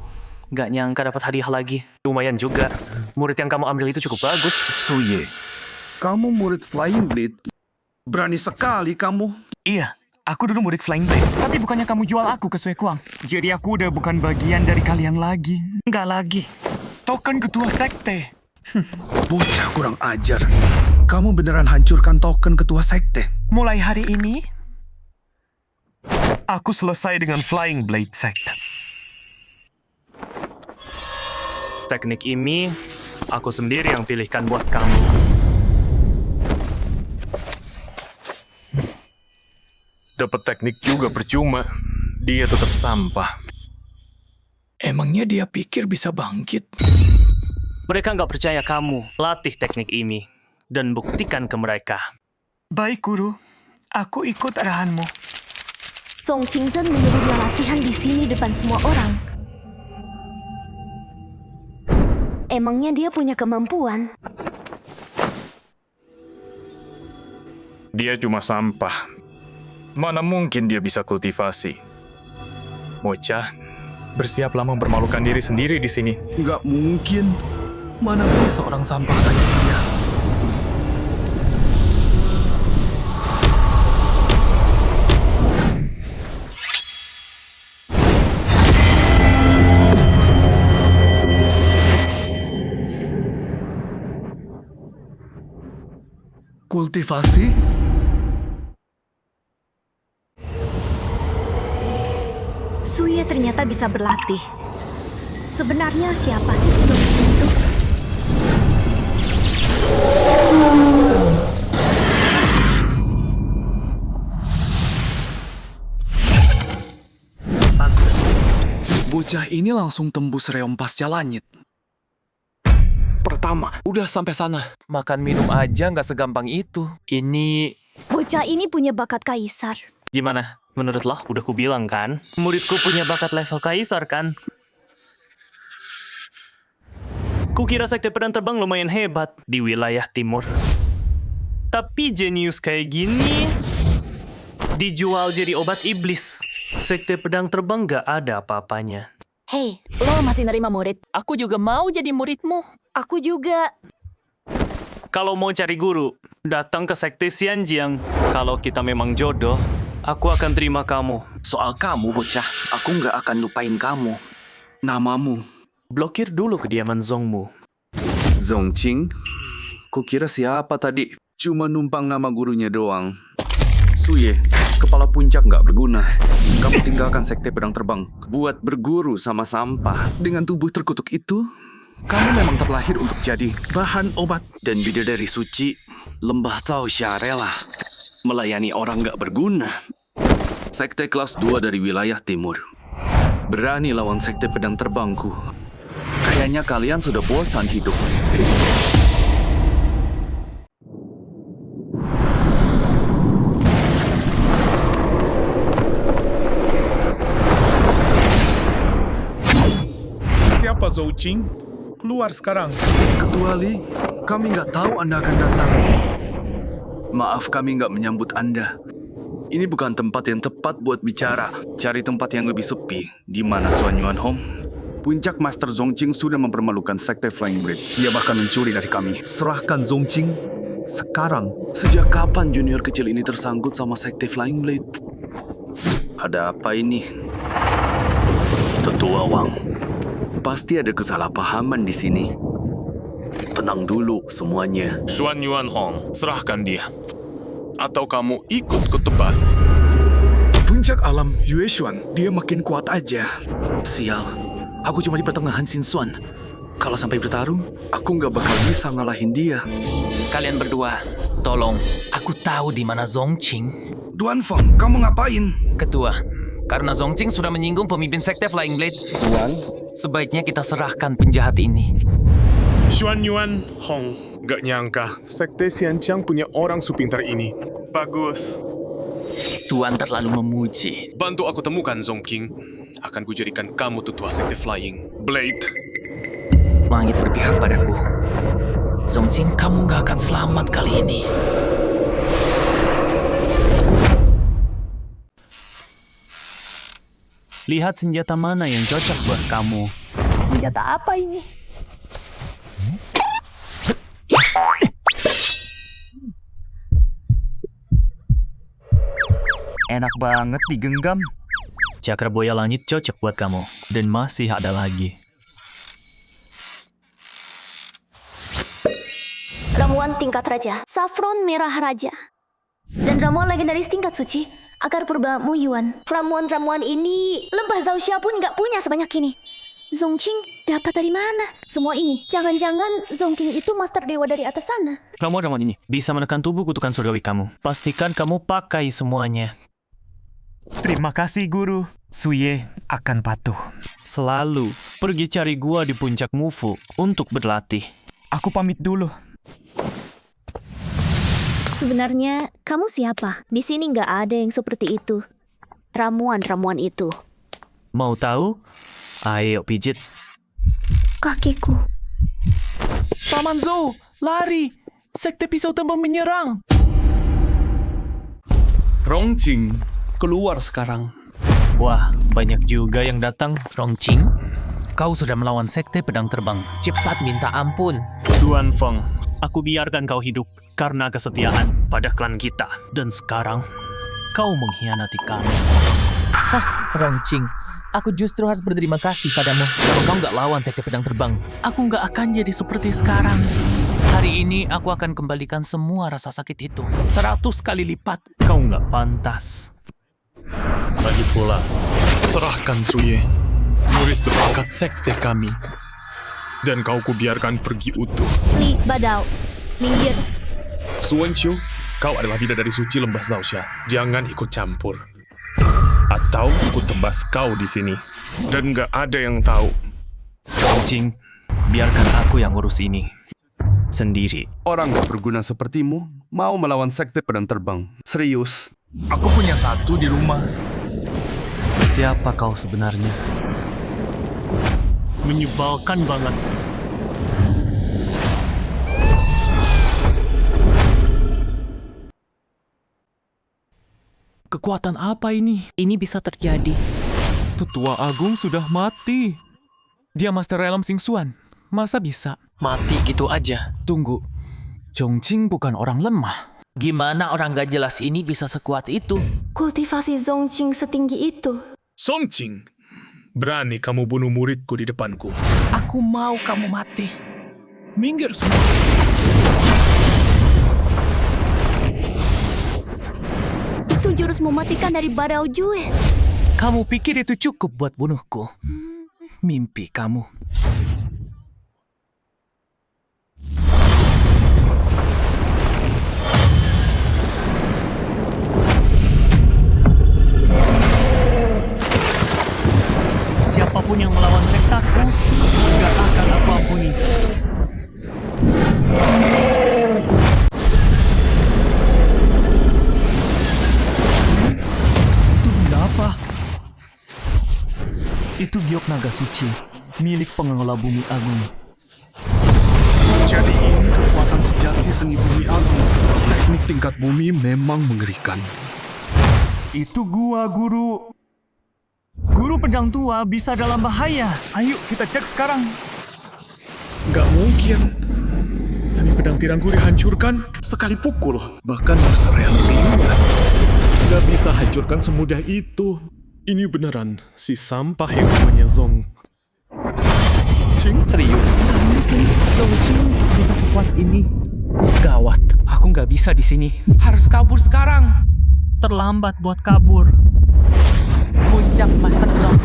Gak nyangka dapat hadiah lagi. Lumayan juga. Murid yang kamu ambil itu cukup bagus. Suye, kamu murid Flying Blade. Berani sekali kamu. Iya, aku dulu murid Flying Blade. Tapi bukannya kamu jual aku ke Sui Kuang. Jadi aku udah bukan bagian dari kalian lagi. Nggak lagi. Token ketua sekte. Bocah kurang ajar. Kamu beneran hancurkan token ketua sekte. Mulai hari ini, aku selesai dengan Flying Blade Sect. Teknik ini, aku sendiri yang pilihkan buat kamu. Dapat teknik juga percuma. Dia tetap sampah. Emangnya dia pikir bisa bangkit? Mereka nggak percaya kamu. Latih teknik ini. Dan buktikan ke mereka. Baik, guru. Aku ikut arahanmu. Song Qingzhen menyuruh dia latihan di sini depan semua orang. Emangnya dia punya kemampuan? Dia cuma sampah. Mana mungkin dia bisa kultivasi? Bocah, bersiaplah mempermalukan diri sendiri di sini. Nggak mungkin. Mana bisa orang sampah kayak dia? Kultivasi? Suye ternyata bisa berlatih. Sebenarnya siapa sih itu? Bagus. Bocah ini langsung tembus reom pasca langit. Pertama, udah sampai sana. Makan minum aja nggak segampang itu. Ini... Bocah ini punya bakat kaisar. Gimana? Menurut lo, udah kubilang kan? Muridku punya bakat level kaisar kan? Kukira sekte pedang terbang lumayan hebat di wilayah timur. Tapi jenius kayak gini dijual jadi obat iblis. Sekte pedang terbang gak ada apa-apanya. Hei, lo masih nerima murid? Aku juga mau jadi muridmu. Aku juga. Kalau mau cari guru, datang ke sekte Xianjiang. Kalau kita memang jodoh, aku akan terima kamu. Soal kamu, bocah, aku nggak akan lupain kamu. Namamu? Blokir dulu kediaman Zongmu. Zongqing? Kukira siapa tadi? Cuma numpang nama gurunya doang. Suye, kepala puncak nggak berguna. Kamu tinggalkan sekte pedang terbang buat berguru sama sampah. Dengan tubuh terkutuk itu, kamu memang terlahir untuk jadi bahan obat. Dan bidadari suci, lembah Taoxia rela melayani orang nggak berguna. Sekte kelas 2 dari wilayah timur. Berani lawan sekte pedang terbangku. Kayaknya kalian sudah bosan hidup. Pak Zhouqing, keluar sekarang. Ketua Li, kami nggak tahu Anda akan datang. Maaf kami nggak menyambut Anda. Ini bukan tempat yang tepat buat bicara. Cari tempat yang lebih sepi. Di mana Suan Yuan Hong? Puncak Master Zhongqing sudah mempermalukan Sekte Flying Blade. Dia bahkan mencuri dari kami. Serahkan Zhongqing sekarang. Sejak kapan junior kecil ini tersangkut sama Sekte Flying Blade? Ada apa ini? Tetua Wang, pasti ada kesalahpahaman di sini. Tenang dulu semuanya. Suan Yuan Hong, serahkan dia. Atau kamu ikut ku tebas. Puncak alam Yue Xuan, dia makin kuat aja. Sial, aku cuma di pertengahan Xin Xuan. Kalau sampai bertarung, aku nggak bakal bisa ngalahin dia. Kalian berdua, tolong. Aku tahu di mana Zhongqing. Duan Feng, kamu ngapain? Ketua, karena Zhongqing sudah menyinggung pemimpin Sekte Flying Blade, Tuan, sebaiknya kita serahkan penjahat ini. Suan Yuan Hong, gak nyangka Sekte Xianqiang punya orang supintar ini. Bagus. Tuan terlalu memuji. Bantu aku temukan Zhongqing. Akan kujadikan kamu tetua Sekte Flying Blade. Langit berpihak padaku. Zhongqing, kamu gak akan selamat kali ini. Lihat senjata mana yang cocok buat kamu. Senjata apa ini? Enak banget digenggam. Cakra boya langit cocok buat kamu. Dan masih ada lagi. Ramuan tingkat raja, saffron merah raja. Dan ramuan legendaris tingkat suci, akar purba Muyuan. Ramuan-ramuan ini, lembah Zhaoxia pun nggak punya sebanyak ini. Zhongqing dapat dari mana? Semua ini, jangan-jangan Zhongqing itu master dewa dari atas sana. Ramuan-ramuan ini bisa menekan tubuh kutukan surgawi kamu. Pastikan kamu pakai semuanya. Terima kasih, Guru. Suye akan patuh. Selalu pergi cari gua di puncak Mufu untuk berlatih. Aku pamit dulu. Sebenarnya, kamu siapa? Di sini nggak ada yang seperti itu. Ramuan-ramuan itu. Mau tahu? Ayo pijit. Kakiku. Paman Zhou, lari! Sekte pisau tembang menyerang! Zhongqing, keluar sekarang. Wah, banyak juga yang datang. Zhongqing, kau sudah melawan Sekte Pedang Terbang. Cepat minta ampun. Duan Feng, aku biarkan kau hidup karena kesetiaan pada klan kita. Dan sekarang, kau mengkhianati kami. Zhongqing, aku justru harus berterima kasih padamu. Kalau kau nggak lawan Sekte Pedang Terbang, aku nggak akan jadi seperti sekarang. Hari ini aku akan kembalikan semua rasa sakit itu 100 kali lipat. Kau nggak pantas. Lagi pula, serahkan Suye, murid berbakat sekte kami. Dan kau kubiarkan pergi utuh. Li Badao, minggir. Suan Xiu, kau adalah bidadari suci lembah Zhaoxia. Jangan ikut campur. Atau ku tebas kau di sini. Dan gak ada yang tahu. Zhongqing, biarkan aku yang urus ini. Sendiri. orang gak berguna sepertimu mau melawan Sekte Pedang Terbang. Serius? Aku punya satu di rumah. Siapa kau sebenarnya? Menyebalkan banget. Kekuatan apa ini? Ini bisa terjadi. Tetua Agung sudah mati. Dia Master Realm Xing Xuan. Masa bisa? Mati gitu aja. Tunggu. Zhongqing bukan orang lemah. Gimana orang gak jelas ini bisa sekuat itu? Kultivasi Zhongqing setinggi itu. Zhongqing, berani kamu bunuh muridku di depanku. Aku mau kamu mati. Minggir semua. Itu jurus mematikan dari Badao Jue. Kamu pikir itu cukup buat bunuhku? Mimpi kamu. Siapapun yang melawan sektaku, gak akan aku ampuni. Itu benda apa? Itu giok naga suci. milik pengelola bumi agung. Jadi ini kekuatan sejati seni bumi agung. Teknik tingkat bumi memang mengerikan. Itu gua, Guru. Guru pedang tua bisa dalam bahaya. Ayo kita cek sekarang. Nggak mungkin. Seni pedang tirangku dihancurkan sekali pukul. Bahkan Master yang lebih hebat. Nggak bisa hancurkan semudah itu. Ini beneran si sampah yang namanya Zong. Cing? Serius? Zongqing bisa sekuat ini. Gawat, aku nggak bisa di sini. Harus kabur sekarang. Terlambat buat kabur. Puncak Master Zong.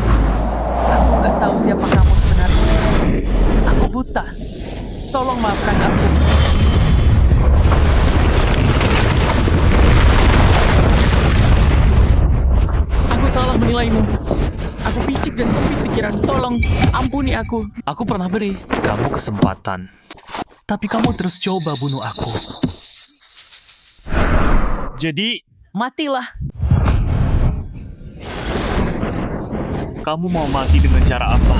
Aku nggak tahu siapa kamu sebenarnya. Aku buta. Tolong maafkan aku. Aku salah menilaimu. Aku picik dan sempit pikiran. Tolong, ampuni aku. Aku pernah beri kamu kesempatan. Tapi kamu terus coba bunuh aku. Jadi, Matilah. kamu mau mati dengan cara apa?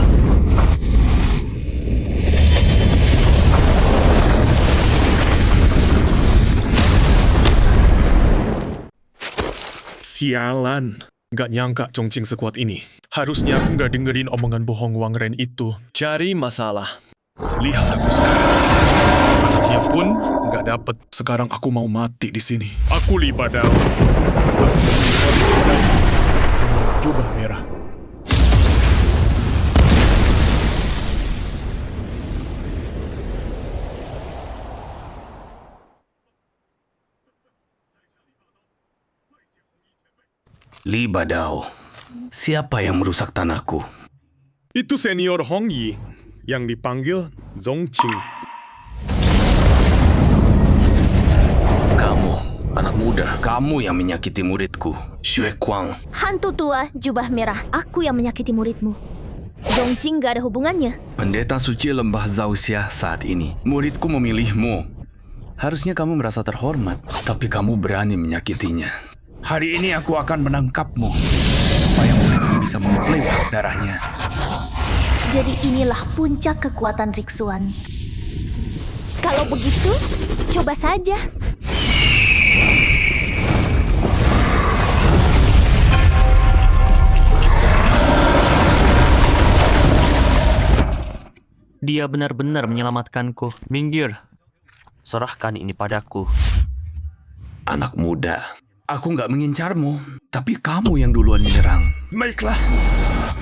Sialan. Nggak nyangka Chongqing sekuat ini. Harusnya aku nggak dengerin omongan bohong Wang Ren itu. Cari masalah. Lihat aku sekarang. Anaknya pun nggak dapet. Sekarang aku mau mati di sini. Aku Li Badao. Senior jubah merah. Li Badao, siapa yang merusak tanahku? Itu senior Hong Yi yang dipanggil Zongqing. Kamu, anak muda, kamu yang menyakiti muridku, Xue Kuang. Hantu tua jubah merah, aku yang menyakiti muridmu. Zongqing gak ada hubungannya. Pendeta suci lembah Zauxia saat ini. Muridku memilihmu. Harusnya kamu merasa terhormat, tapi kamu berani menyakitinya. Hari ini aku akan menangkapmu, supaya muridku bisa melewat darahnya. Jadi inilah puncak kekuatan Riksuan. Kalau begitu, coba saja. Dia benar-benar menyelamatkanku. Minggir. Serahkan ini padaku. Anak muda, aku nggak mengincarmu, tapi kamu yang duluan menyerang. Baiklah.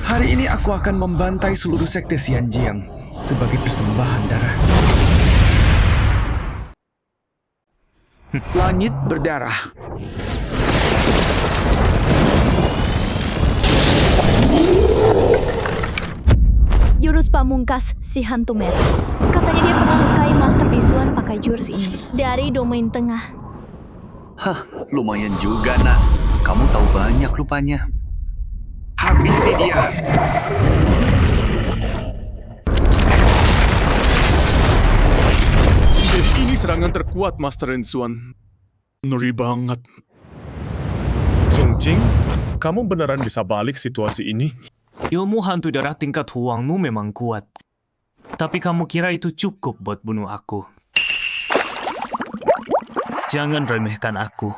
Hari ini aku akan membantai seluruh sekte Xianjiang sebagai persembahan darah. Langit berdarah. Jurus pamungkas si hantu merah. Katanya dia pernah melukai Master Bisuan pakai jurus ini. Dari domain tengah. Hah, lumayan juga, nak. Kamu tahu banyak rupanya. Habisi dia. Ini serangan terkuat Master Renzuan. Ngeri banget. Zongqing, kamu beneran bisa balik situasi ini? Ilmu hantu darah tingkat Huangmu memang kuat. Tapi kamu kira itu cukup buat bunuh aku? Jangan remehkan aku.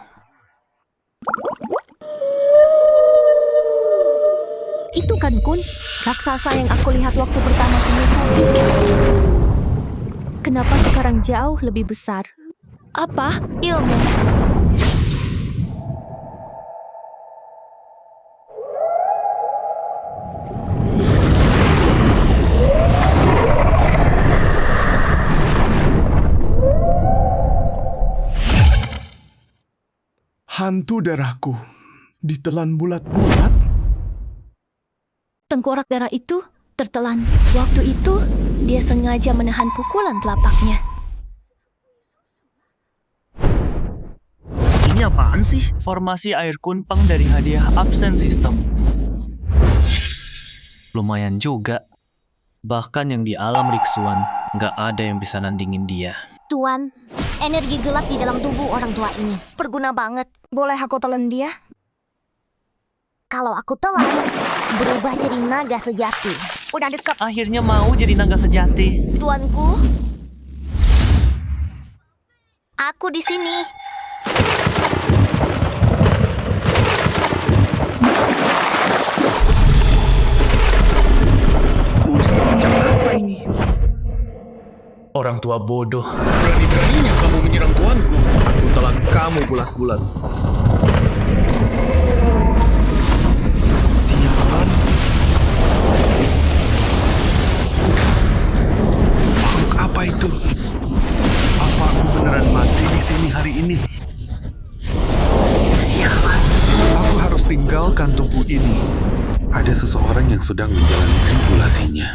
Itu kan Kun, raksasa yang aku lihat waktu pertama kali. Kenapa sekarang jauh lebih besar? Apa? Ilmu. Hantu darahku ditelan bulat-bulat. Tengkorak darah itu tertelan. Waktu itu, dia sengaja menahan pukulan telapaknya. Ini apaan sih? Formasi air kunpang dari hadiah absen sistem. Lumayan juga. Bahkan yang di alam Riksuan, nggak ada yang bisa nandingin dia. Tuan, energi gelap di dalam tubuh orang tua ini berguna banget. Boleh aku telan dia? Kalau aku telan, berubah jadi naga sejati. Udah dekat. Akhirnya mau jadi naga sejati. Tuanku. Aku di sini. Monster macam apa ini? Orang tua bodoh. Berani-beraninya kamu menyerang tuanku. Aku telan kamu bulat-bulat. Sialan. Makhluk apa itu? Apa aku beneran mati di sini hari ini? Sialan. Aku harus tinggalkan tubuh ini. Ada seseorang yang sedang menjalani tribulasinya.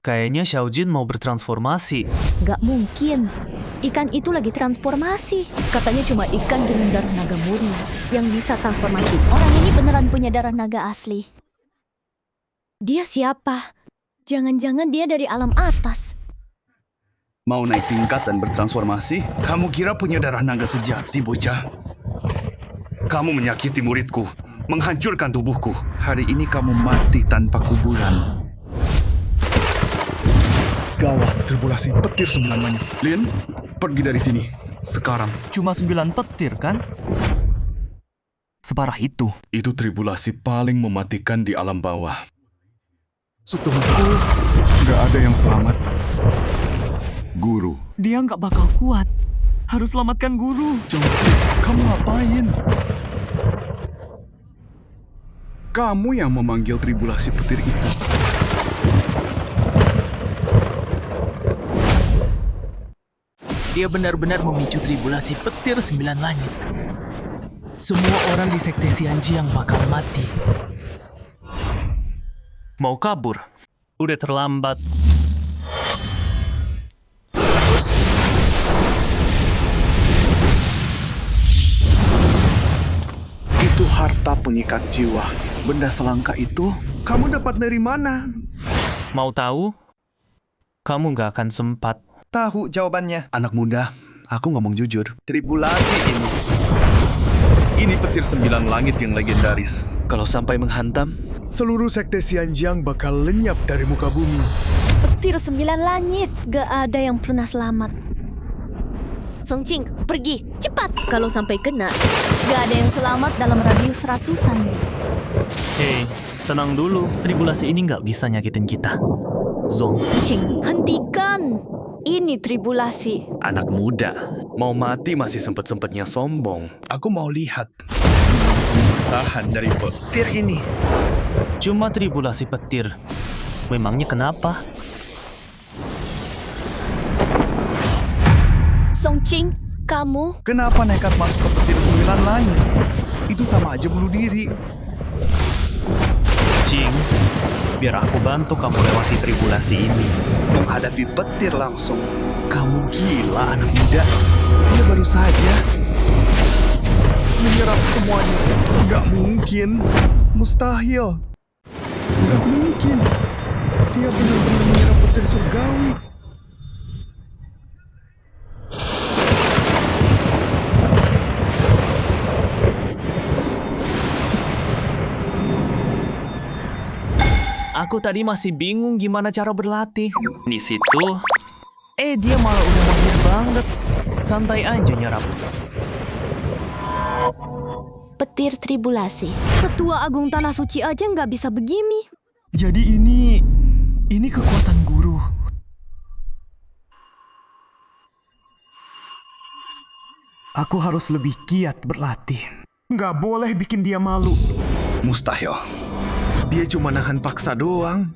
Kayaknya Xiaojin mau bertransformasi. Gak mungkin. Ikan itu lagi transformasi. Katanya cuma ikan dengan darah naga murni yang bisa transformasi. Orang ini beneran punya darah naga asli. Dia siapa? Jangan-jangan dia dari alam atas. Mau naik tingkat dan bertransformasi? Kamu kira punya darah naga sejati, bocah? Kamu menyakiti muridku, menghancurkan tubuhku. Hari ini kamu mati tanpa kuburan. Gawat, tribulasi petir 9 langit. Lin, pergi dari sini. Sekarang. Cuma 9 petir, kan? Separah itu. Itu tribulasi paling mematikan di alam bawah. Setemuku, gak ada yang selamat. Guru. Dia nggak bakal kuat. Harus selamatkan guru. Jongji, kamu ngapain? Kamu yang memanggil tribulasi petir itu. Dia benar-benar memicu tribulasi petir 9 langit. Semua orang di sekte Xianjiang bakal mati. Mau kabur? Udah terlambat. Itu harta pengikat jiwa. Benda selangka itu, kamu dapat dari mana? Mau tahu? Kamu nggak akan sempat. Tahu jawabannya. Anak muda, aku ngomong jujur. Tribulasi ini. Ini petir 9 langit yang legendaris. Kalau sampai menghantam, Seluruh sekte Xianjiang bakal lenyap dari muka bumi. Petir 9 langit. Gak ada yang pernah selamat. Song Qing, pergi. Cepat. Kalau sampai kena, gak ada yang selamat dalam radius ratusan mil. Hei, tenang dulu. Tribulasi ini nggak bisa nyakitin kita. Zong. Qing, hentikan. Ini tribulasi. anak muda. Mau mati masih sempet-sempetnya sombong. Aku mau lihat. Tahan dari petir ini. Cuma tribulasi petir. Memangnya kenapa? Song Qing, kamu... Kenapa nekat masuk ke petir 9 langit? Itu sama aja bunuh diri. Qing, biar aku bantu kamu lewati tribulasi ini. Menghadapi petir langsung. Kamu gila, anak muda. Dia baru saja menyerap semuanya. Nggak mungkin. Mustahil. Nggak mungkin. Dia benar-benar menyerap petir surgawi. Aku tadi masih bingung gimana cara berlatih. Di situ, dia malah udah mahir banget. Santai aja nyerap. Petir tribulasi. Tetua Agung Tanah Suci aja nggak bisa begini. Jadi ini kekuatan guru. Aku harus lebih giat berlatih. Nggak boleh bikin dia malu. Mustahil. Dia cuma nahan paksa doang.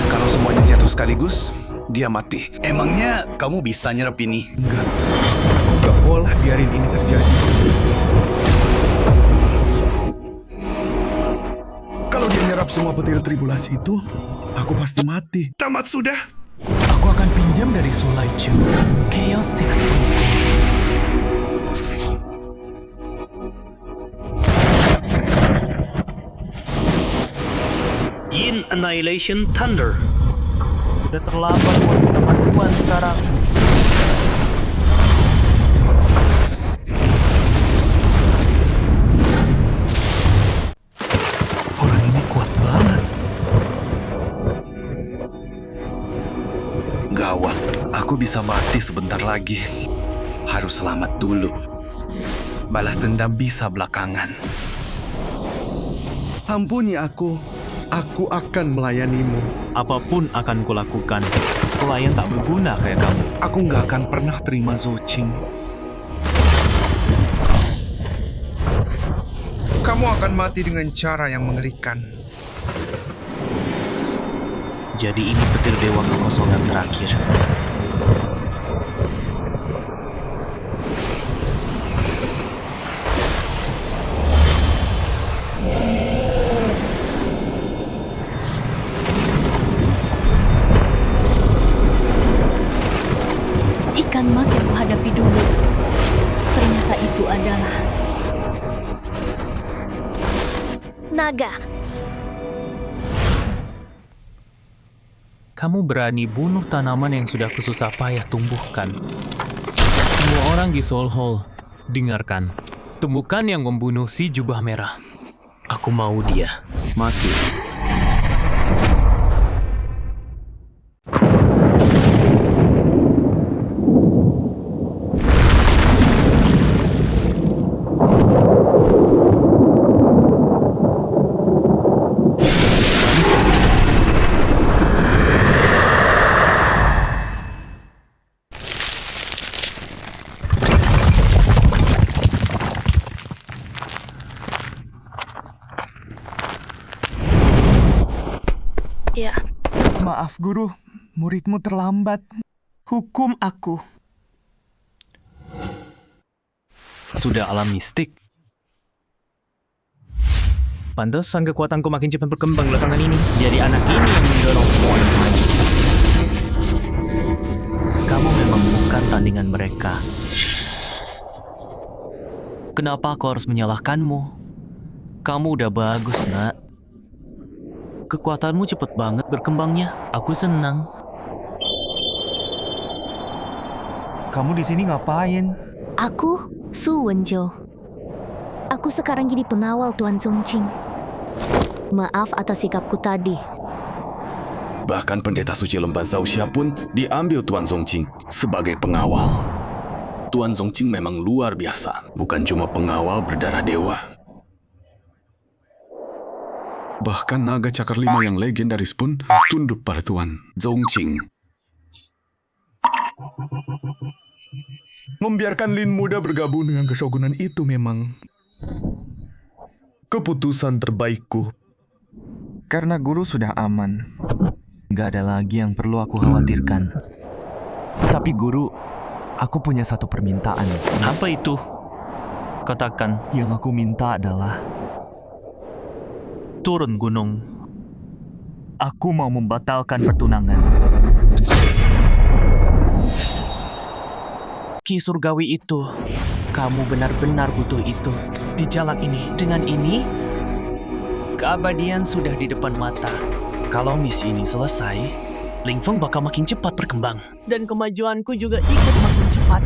Kalau semuanya jatuh sekaligus, dia mati. Emangnya kamu bisa nyerap ini? Enggak. Nggak boleh biarin ini terjadi. Kalau dia nyerap semua petir tribulasi itu, aku pasti mati. Tamat sudah. Aku akan pinjam dari Sulai Chu. Chaos Six Fruit. Yin Annihilation Thunder. Sudah terlambat buat minta bantuan sekarang. Orang ini kuat banget. Gawat, aku bisa mati sebentar lagi. Harus selamat dulu. Balas dendam bisa belakangan. Ampuni aku akan melayanimu. Apapun akan kulakukan. Pelayan tak berguna kayak kamu. Aku nggak akan pernah terima Zouqing. Kamu akan mati dengan cara yang mengerikan. Jadi ini petir dewa kekosongan terakhir. Ikan mas yang kuhadapi dulu. Ternyata itu adalah naga. Kamu berani bunuh tanaman yang sudah kususah payah tumbuhkan. Semua orang di Soul Hall, dengarkan. Tumbukan yang membunuh si jubah merah. Aku mau dia mati. Ya. Maaf guru, muridmu terlambat. Hukum aku. Sudah alam mistik. Pantesan kekuatanku makin cepat berkembang belakangan ini. Jadi anak ini yang mendorong semuanya maju. Kamu memang bukan tandingan mereka. Kenapa aku harus menyalahkanmu? Kamu udah bagus, nak. Kekuatanmu cepet banget berkembangnya. Aku senang. Kamu di sini ngapain? Aku Su Wenjo. Aku sekarang jadi pengawal Tuan Zongqing. Maaf atas sikapku tadi. Bahkan pendeta suci lembah Zhaoxia pun diambil Tuan Zongqing sebagai pengawal. Tuan Zongqing memang luar biasa, bukan cuma pengawal berdarah dewa. Bahkan naga cakar 5 yang legendaris pun tunduk pada Tuan Zongqing. Membiarkan Lin Muda bergabung dengan keshogunan itu memang keputusan terbaikku. Karena guru sudah aman. Gak ada lagi yang perlu aku khawatirkan. Tapi guru, aku punya satu permintaan. Apa itu? Katakan. Yang aku minta adalah turun gunung. Aku mau membatalkan pertunangan. Ki Surgawi itu, kamu benar-benar butuh itu. Di jalan ini, dengan ini, keabadian sudah di depan mata. Kalau misi ini selesai, Ling Feng bakal makin cepat berkembang. Dan kemajuanku juga ikut makin cepat.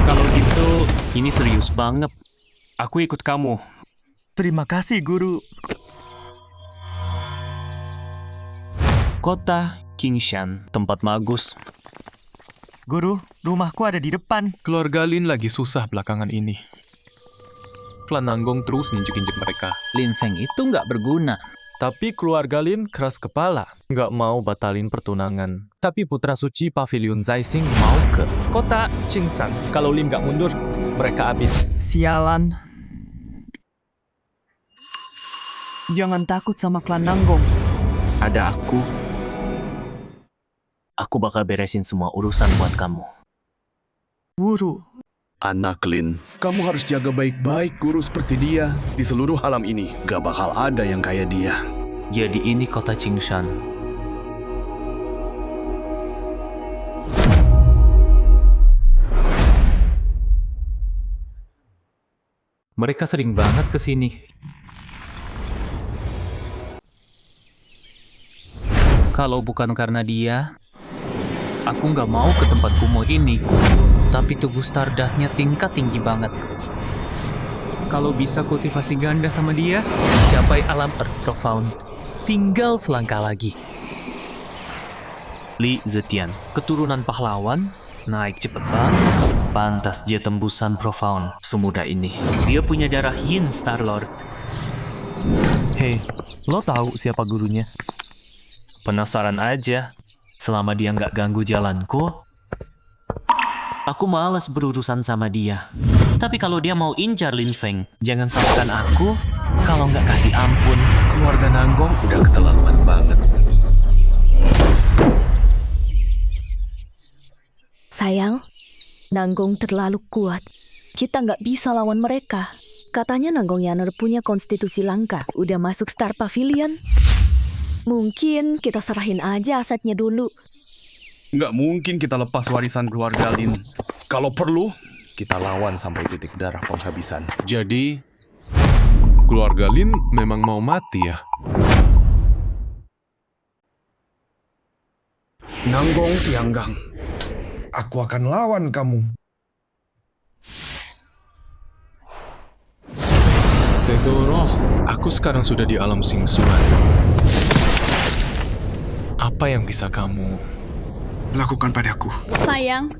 Kalau gitu, ini serius banget. Aku ikut kamu. Terima kasih, Guru. Kota Qingshan, tempat bagus. Guru, rumahku ada di depan. Keluarga Lin lagi susah belakangan ini. Klan Nanggong terus nginjek-injek mereka. Lin Feng itu nggak berguna. Tapi keluarga Lin keras kepala. Nggak mau batalin pertunangan. Tapi putra suci Pavilion Zaising mau ke kota Qingshan. Kalau Lin nggak mundur, mereka habis. Sialan. Jangan takut sama klan Nanggong. Ada aku. Aku bakal beresin semua urusan buat kamu. Guru. Anak Lin, kamu harus jaga baik-baik guru seperti dia. Di seluruh alam ini, gak bakal ada yang kayak dia. Jadi ini kota Qingshan. Mereka sering banget ke sini. Kalau bukan karena dia, aku nggak mau ke tempat kumuh ini. Tapi tubuh Stardust-nya tingkat tinggi banget. Kalau bisa kultivasi ganda sama dia, capai alam Earth Profound. Tinggal selangkah lagi. Li Zetian, keturunan pahlawan, naik cepet banget. Pantas dia tembusan Profound semudah ini. Dia punya darah Yin, Star-Lord. Hei, lo tahu siapa gurunya? Penasaran aja. Selama dia nggak ganggu jalanku, Aku malas berurusan sama dia. Tapi kalau dia mau incar Lin Feng, jangan salahkan aku kalau nggak kasih ampun. Keluarga Nanggong udah keterlaluan banget. Sayang, Nanggong terlalu kuat. Kita nggak bisa lawan mereka. Katanya Nanggong Yaner punya konstitusi langka. Udah masuk Star Pavilion. Mungkin kita serahin aja asetnya dulu. Nggak mungkin kita lepas warisan keluarga Lin. Kalau perlu, kita lawan sampai titik darah penghabisan. Jadi, keluarga Lin memang mau mati ya? Nanggong Tianggang, aku akan lawan kamu. Segoro, aku sekarang sudah di alam Singsuan. Apa yang bisa kamu lakukan padaku? Sayang,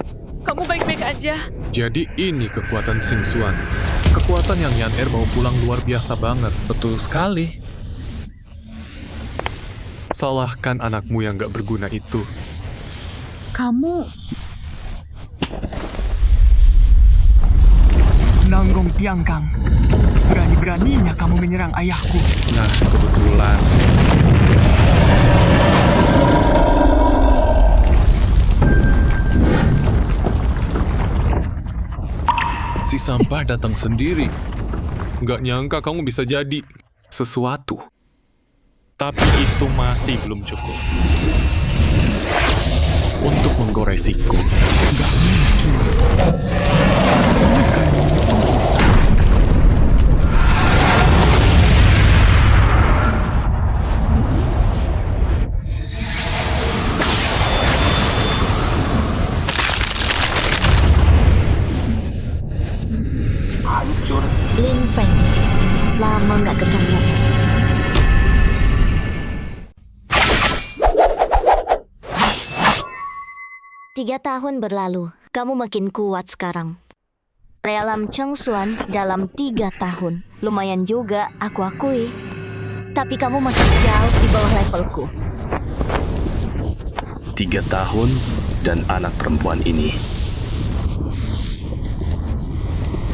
kamu baik-baik aja. Jadi ini kekuatan Singsuan. Kekuatan yang Yan Er bawa pulang luar biasa banget. Betul sekali. Salahkan anakmu yang gak berguna itu. Kamu... Nanggong Tianggang, berani-beraninya kamu menyerang ayahku. Nah, kebetulan. Si sampah datang sendiri. Gak nyangka kamu bisa jadi sesuatu. Tapi itu masih belum cukup untuk menggoresiku. Gak mungkin. Bukan bisa. Lin Feng, lama nggak ketemu. Tiga tahun berlalu, kamu makin kuat sekarang. Realam Chengsuan dalam 3 tahun, lumayan juga aku akui. Tapi kamu masih jauh di bawah levelku. 3 tahun dan anak perempuan ini.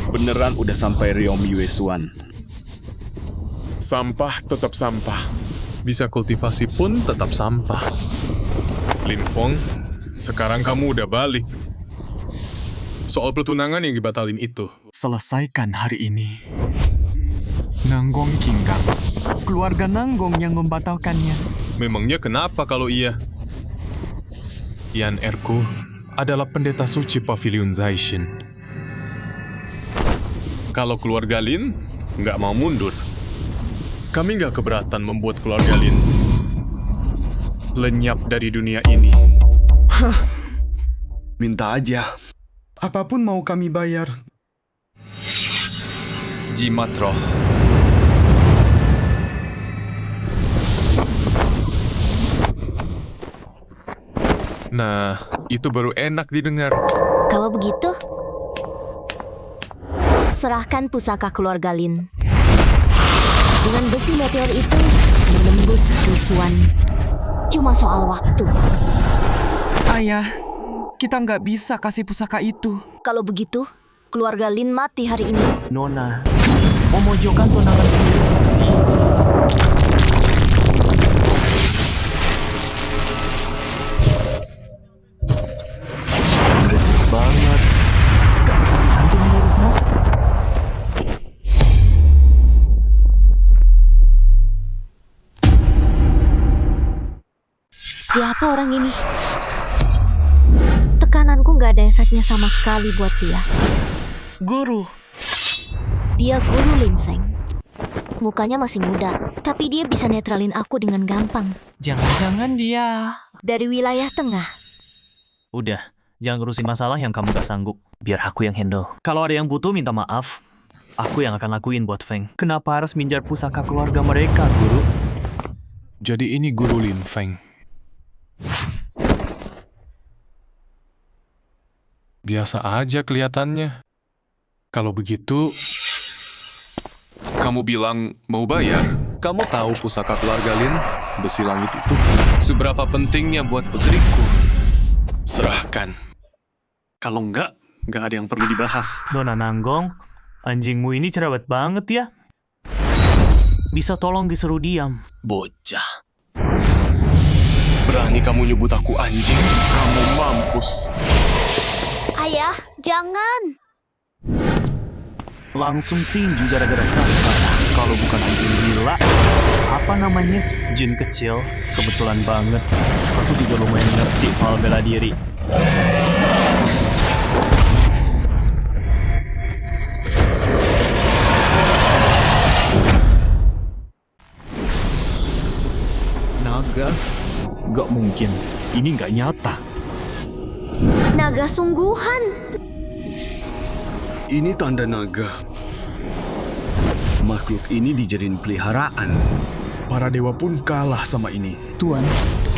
Beneran udah sampai Ryom Yuesuan. Sampah tetap sampah. Bisa kultivasi pun tetap sampah. Lin Feng, sekarang kamu udah balik. Soal pertunangan yang dibatalin itu. Selesaikan hari ini. Nanggong Kinggang, keluarga Nanggong yang membatalkannya. Memangnya kenapa kalau iya? Yan Erku adalah pendeta suci Pavilion Zaishin. Kalau keluarga Lin nggak mau mundur, kami nggak keberatan membuat keluarga Lin lenyap dari dunia ini. Hah, minta aja. Apapun mau kami bayar. Jimat roh. Nah, itu baru enak didengar. Kalau begitu, serahkan pusaka keluarga Lin. Dengan besi meteor itu menembus Risuan. Cuma soal waktu. Ayah, kita nggak bisa kasih pusaka itu. Kalau begitu, keluarga Lin mati hari ini. Nona, memojokkan tunangan sendiri seperti ini. Agresif banget. Gak berani hantu menurutmu? Siapa orang ini? Tekananku nggak ada efeknya sama sekali buat dia. Guru. Dia guru Lin Feng. Mukanya masih muda, tapi dia bisa netralin aku dengan gampang. Jangan-jangan dia... Dari wilayah tengah. Udah, jangan ngurusin masalah yang kamu gak sanggup. Biar aku yang handle. Kalau ada yang butuh minta maaf, aku yang akan lakuin buat Feng. Kenapa harus minjar pusaka keluarga mereka, Guru? Jadi ini Guru Lin Feng. Biasa aja kelihatannya. Kalau begitu, kamu bilang mau bayar. Kamu tahu pusaka keluarga Lin, besi langit itu, seberapa pentingnya buat putriku. Serahkan. Kalau enggak ada yang perlu dibahas. Nona Nanggong, anjingmu ini cerewet banget ya. Bisa tolong disuruh diam. Bocah. Berani kamu nyebut aku anjing, kamu mampus. Ayah, jangan. Langsung tinju gara-gara sampah. Kalau bukan anjing gila, apa namanya? Jin kecil. Kebetulan banget. Aku juga lumayan ngerti soal bela diri. Naga? Gak mungkin. Ini gak nyata. Naga sungguhan. Ini tanda naga. Makhluk ini dijadiin peliharaan. Para dewa pun kalah sama ini. Tuan,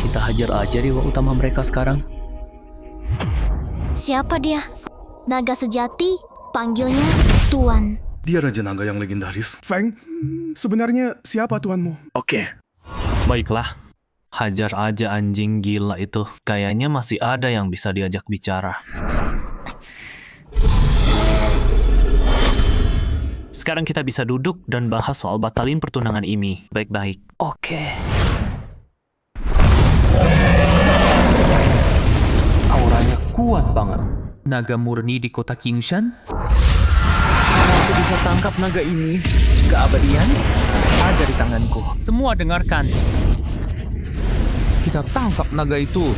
kita hajar aja dewa utama mereka sekarang. Siapa dia? Naga sejati, panggilnya Tuan. Dia Raja Naga yang legendaris. Feng, sebenarnya siapa tuanmu? Oke. Baiklah. Hajar aja anjing gila itu. Kayaknya masih ada yang bisa diajak bicara. Sekarang kita bisa duduk dan bahas soal batalin pertunangan ini. Baik-baik. Oke. Auranya kuat banget. Naga murni di kota Kingshan? Aku bisa tangkap naga ini. Keabadian ada di tanganku. Semua dengarkan. Kita tangkap naga itu.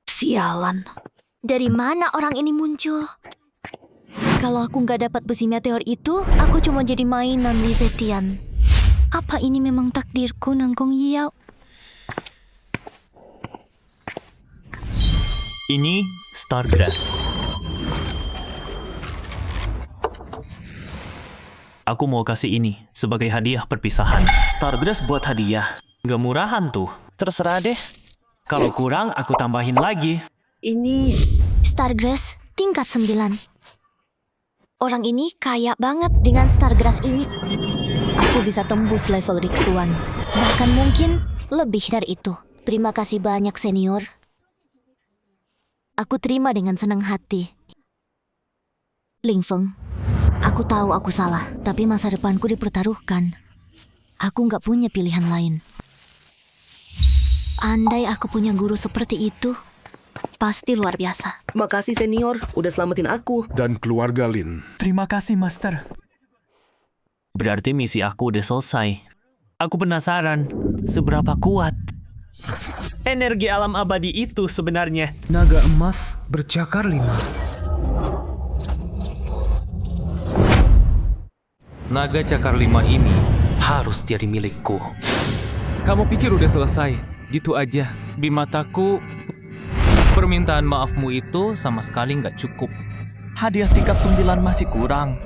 Sialan. Dari mana orang ini muncul? Kalau aku nggak dapat besi meteor itu, aku cuma jadi mainan Li Zetian. Apa ini memang takdirku, Nanggong Yao? Ini Stargrass. Aku mau kasih ini sebagai hadiah perpisahan. Stargrass buat hadiah. Gak murahan tuh. Terserah deh. Kalau kurang, aku tambahin lagi. Ini Stargrass tingkat 9. Orang ini kaya banget dengan Stargrass ini. Aku bisa tembus level Riksuan. Bahkan mungkin lebih dari itu. Terima kasih banyak, senior. Aku terima dengan senang hati. Ling Feng, aku tahu aku salah, tapi masa depanku dipertaruhkan. Aku nggak punya pilihan lain. Andai aku punya guru seperti itu, pasti luar biasa. Makasih senior, udah selamatin aku. Dan keluarga Lin. Terima kasih, Master. Berarti misi aku udah selesai. Aku penasaran, seberapa kuat energi alam abadi itu sebenarnya. Naga emas bercakar 5. Naga cakar 5 ini harus jadi milikku. Kamu pikir udah selesai? Gitu aja. Di mataku, permintaan maafmu itu sama sekali nggak cukup. Hadiah tingkat 9 masih kurang.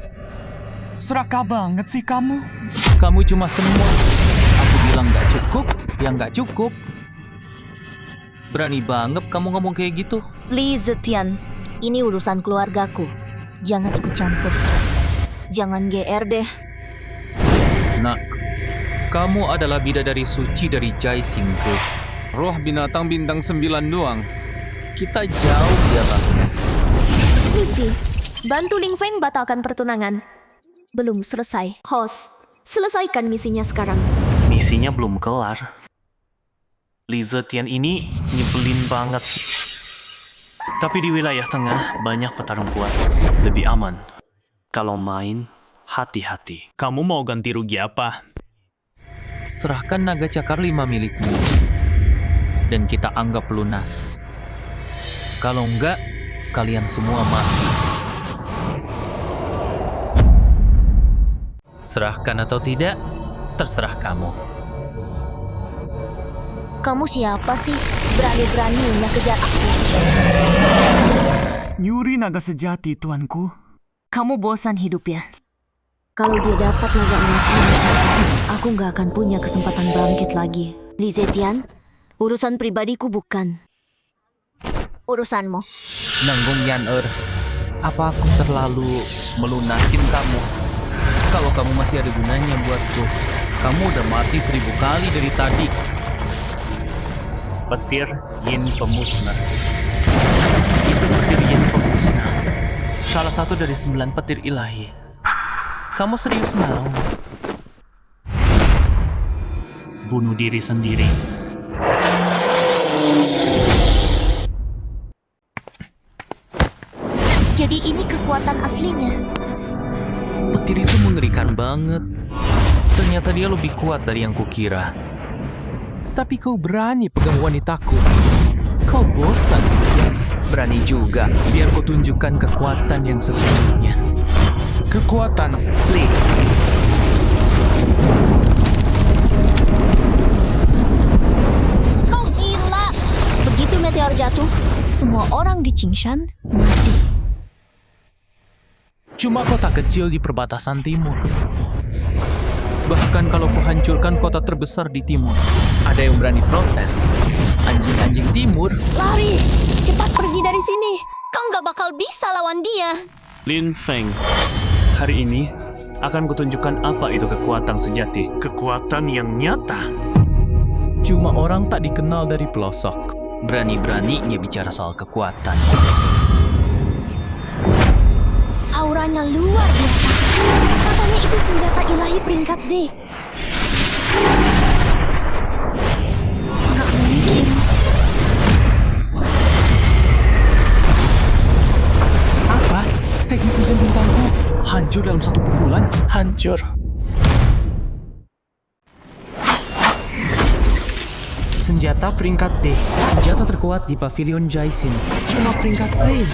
Serakah banget sih kamu. Kamu cuma semut. Aku bilang nggak cukup, ya nggak cukup. Berani banget kamu ngomong kayak gitu. Li Zetian, ini urusan keluargaku. Jangan ikut campur. Jangan GR deh. Nak, kamu adalah bidadari suci dari Jai Singke. Roh binatang bintang 9 doang. Kita jauh di atasnya. Misi, bantu Ling Feng batalkan pertunangan. Belum selesai. Host, selesaikan misinya sekarang. Misinya belum kelar. Li Zetian ini nyebelin banget sih. Tapi di wilayah tengah banyak petarung kuat. Lebih aman. Kalau main, hati-hati. Kamu mau ganti rugi apa? Serahkan naga cakar 5 milikmu. Dan kita anggap lunas. Kalau enggak, kalian semua mati. Serahkan atau tidak, terserah kamu. Kamu siapa sih? Berani-beraninya kejar aku. Nyuri naga sejati, tuanku. Kamu bosan hidup ya? Kalau dia dapat naga emas ini, aku nggak akan punya kesempatan bangkit lagi. Li Zetian, urusan pribadiku bukan. Urusanmu. Nanggung Yan apa aku terlalu melunakin kamu? Kalau kamu masih ada gunanya buatku, kamu udah mati 1000 kali dari tadi. Petir Yin Pemusnah. Itu petir Yin Pemusnah. Salah satu dari 9 petir ilahi. Kamu serius mau bunuh diri sendiri? Jadi ini kekuatan aslinya. Petir itu mengerikan banget. Ternyata dia lebih kuat dari yang kukira. Tapi kau berani pegang wanitaku. Kau bosan. Berani juga, biar ku tunjukkan kekuatan yang sesungguhnya. Kekuatan. Li. Kau gila. Begitu meteor jatuh, semua orang di Qingshan mati. Cuma kota kecil di perbatasan timur. Bahkan kalau kuhancurkan kota terbesar di timur, ada yang berani protes. Anjing-anjing timur. Lari! Cepat pergi dari sini. Kau nggak bakal bisa lawan dia. Lin Feng, hari ini akan kutunjukkan apa itu kekuatan sejati. Kekuatan yang nyata. Cuma orang tak dikenal dari pelosok. Berani-beraninya bicara soal kekuatan. Auranya luar biasa. Katanya itu senjata ilahi peringkat D. Nggak mungkin. Apa? Teknik hujan bintangku hancur dalam satu pukulan? Hancur. Senjata peringkat D. Senjata terkuat di Pavilion Jaisin. Cuma peringkat C.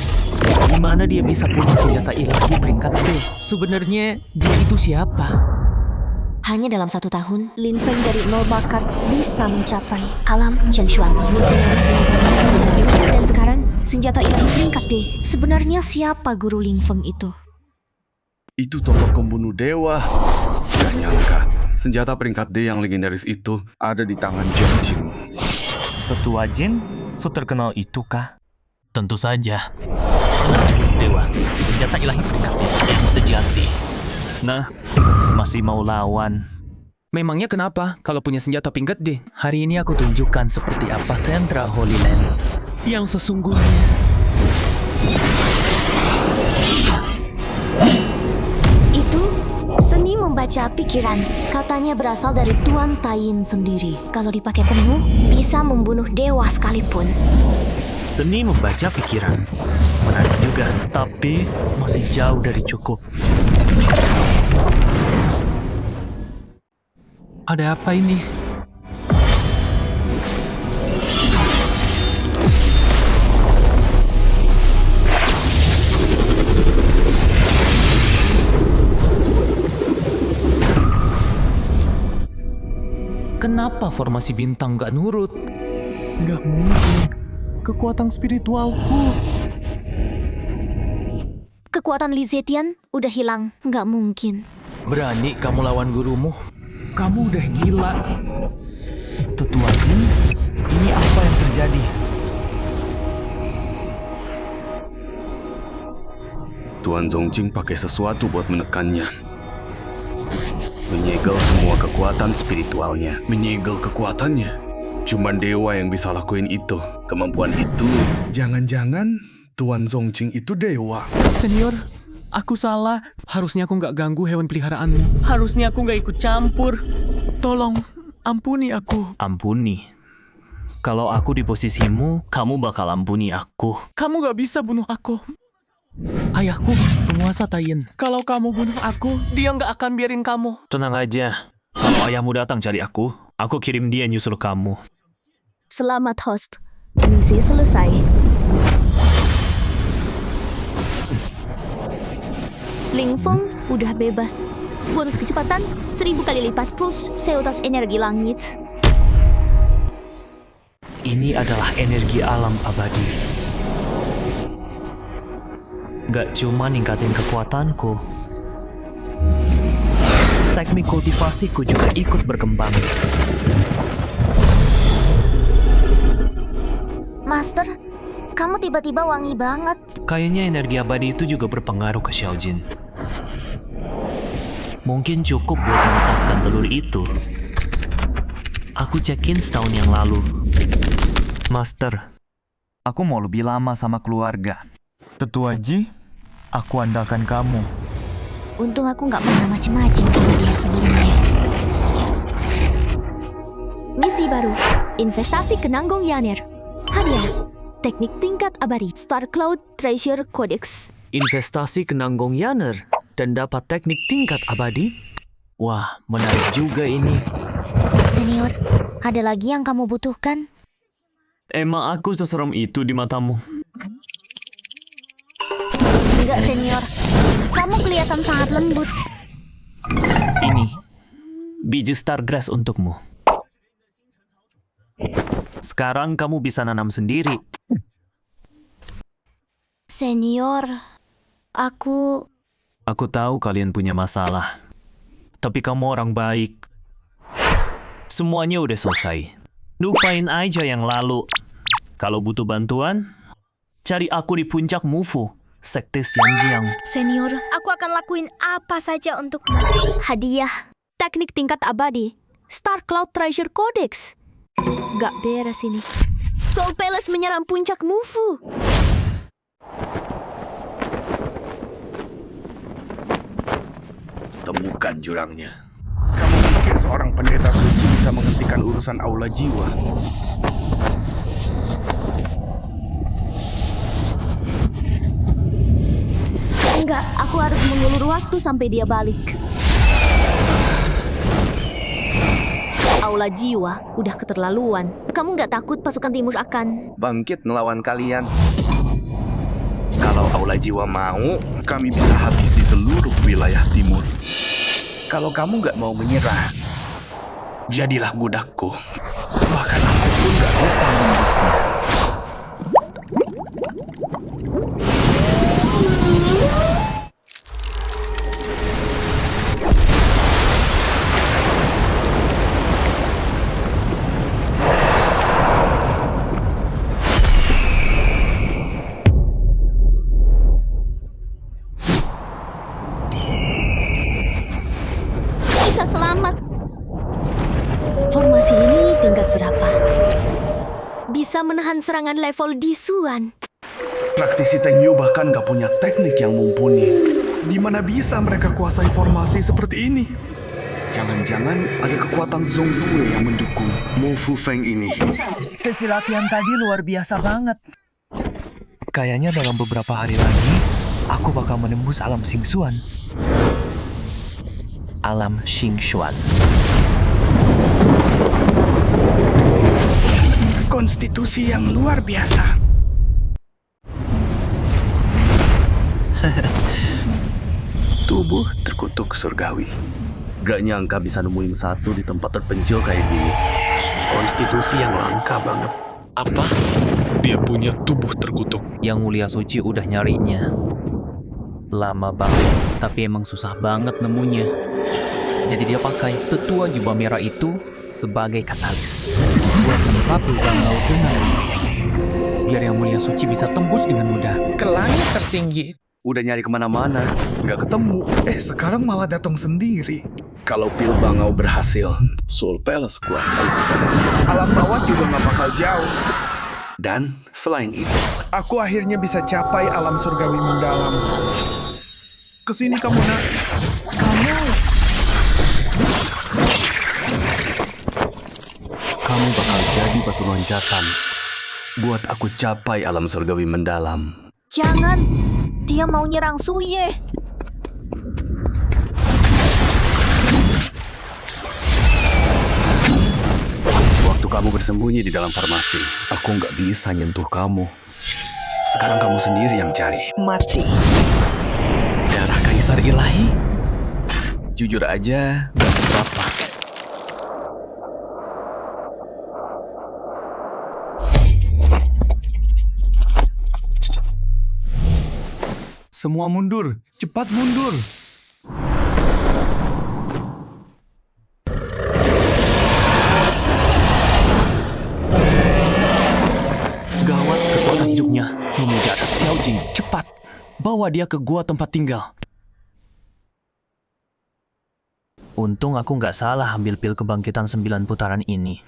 Gimana dia bisa punya senjata ilahi peringkat D? Sebenarnya dia itu siapa? Hanya dalam 1 tahun, Lin Feng dari 0 bakat bisa mencapai alam Chengshuan. Dan sekarang, senjata ilahi peringkat D. Sebenarnya siapa guru Lin Feng itu? Itu tombak pembunuh dewa. Gak nyangka, senjata peringkat D yang legendaris itu ada di tangan Jiang Jing. Tetua Jin, so terkenal itu kah? Tentu saja. Dewa, senjata ilahi peringkat D yang sejati. Nah, masih mau lawan. Memangnya kenapa kalau punya senjata peringkat D? Hari ini aku tunjukkan seperti apa sentra Holy Land yang sesungguhnya. Itu seni membaca pikiran. Katanya berasal dari Tuan Tain sendiri. Kalau dipakai penuh, bisa membunuh dewa sekalipun. Seni membaca pikiran. Menarik juga, tapi masih jauh dari cukup. Ada apa ini? Kenapa formasi bintang gak nurut? Gak mungkin. Kekuatan spiritualku. Kekuatan Li Zetian udah hilang. Nggak mungkin. Berani kamu lawan gurumu? Kamu udah gila. Tetua Jin, ini apa yang terjadi? Tuan Zongjing pakai sesuatu buat menekannya. Menyegel semua kekuatan spiritualnya. Menyegel kekuatannya? Cuman dewa yang bisa lakuin itu. Kemampuan itu. Jangan-jangan Tuan Zongjing itu dewa. Senior, aku salah. Harusnya aku nggak ganggu hewan peliharaanmu. Harusnya aku nggak ikut campur. Tolong, ampuni aku. Ampuni? Kalau aku di posisimu, kamu bakal ampuni aku. Kamu nggak bisa bunuh aku. Ayahku, penguasa Tain. Kalau kamu bunuh aku, dia nggak akan biarin kamu. Tenang aja. Kalau ayahmu datang cari aku kirim dia nyusul kamu. Selamat host, misi selesai. Ling Feng udah bebas. Bonus kecepatan 1000 kali lipat plus seutas energi langit. Ini adalah energi alam abadi. Gak cuma ningkatin kekuatanku, teknik kultivasiku juga ikut berkembang. Master, kamu tiba-tiba wangi banget. Kayaknya energi abadi itu juga berpengaruh ke Xiaojin. Mungkin cukup buat menetaskan telur itu. Aku check-in setahun yang lalu. Master, aku mau lebih lama sama keluarga. Tetua Ji, aku andalkan kamu. Untung aku nggak pernah macem-macem sama dia sebelumnya. Misi baru, investasi ke Nanggong Yaner. Hadiah, teknik tingkat abadi, Star Cloud Treasure Codex. Investasi ke Nanggong Yaner dan dapat teknik tingkat abadi? Wah, menarik juga ini. Senior, ada lagi yang kamu butuhkan? Emang aku seserem itu di matamu? Enggak, senior. Kamu kelihatan sangat lembut. Ini, biji Stargrass untukmu. Sekarang kamu bisa nanam sendiri. Senior, aku tahu kalian punya masalah. Tapi kamu orang baik. Semuanya udah selesai. Lupain aja yang lalu. Kalau butuh bantuan, cari aku di puncak Mufu, Sekte Xianjiang. Senior, aku akan lakuin apa saja untukmu. Hadiah, teknik tingkat abadi, Star Cloud Treasure Codex. Gak beres ini. Soul Palace menyerang puncak Mufu. Temukan jurangnya. Kamu pikir seorang pendeta suci bisa menghentikan urusan aula jiwa? Enggak, aku harus mengulur waktu sampai dia balik. Aula jiwa udah keterlaluan. Kamu nggak takut pasukan timur akan Bangkit melawan kalian. Kalau aula jiwa mau, kami bisa habisi seluruh wilayah timur. Kalau kamu nggak mau menyerah, jadilah budakku. Bahkan aku pun nggak bisa menembusnya. kita selamat. Formasi ini tingkat berapa? Bisa menahan serangan level Disuan. Praktisi Tengyu bahkan gak punya teknik yang mumpuni. Di mana bisa mereka kuasai formasi seperti ini? Jangan-jangan ada kekuatan Zhongdue yang mendukung Mo Fu Feng ini. Sesi latihan tadi luar biasa banget. Kayaknya dalam beberapa hari lagi, aku bakal menembus alam Xingxuan. Alam Xingxuan. konstitusi yang luar biasa. Tubuh terkutuk surgawi. Gak nyangka bisa nemuin satu di tempat terpencil kayak gini. Konstitusi yang langka banget. Apa? Dia punya tubuh terkutuk. Yang Mulia Suci udah nyarinya. Lama banget, tapi emang susah banget nemunya. Jadi dia pakai tetua jubah merah itu sebagai katalis. Buat melengkapi Bangau dengan listrik. Biar Yang Mulia Suci bisa tembus dengan mudah. Ke langit tertinggi. Udah nyari kemana-mana, nggak ketemu. Sekarang malah datang sendiri. Kalau pil Bangau berhasil, Soul Palace kuasai sekarang. Alam bawah juga nggak bakal jauh. Dan selain itu, aku akhirnya bisa capai alam surgawi mendalam. Kesini kamu, nak. Kamu bakal jadi batu loncatan buat aku capai alam surgawi mendalam. Jangan, dia mau nyerang Suye. Waktu kamu bersembunyi di dalam farmasi, aku nggak bisa nyentuh kamu. Sekarang kamu sendiri yang cari. Mati. Darah Kaisar Ilahi? Jujur aja, gak seberapa. Semua mundur, cepat mundur. Gawat kekuatan hidupnya. Mengejar Xiao Jing, cepat. Bawa dia ke gua tempat tinggal. Untung aku nggak salah ambil pil kebangkitan 9 putaran ini.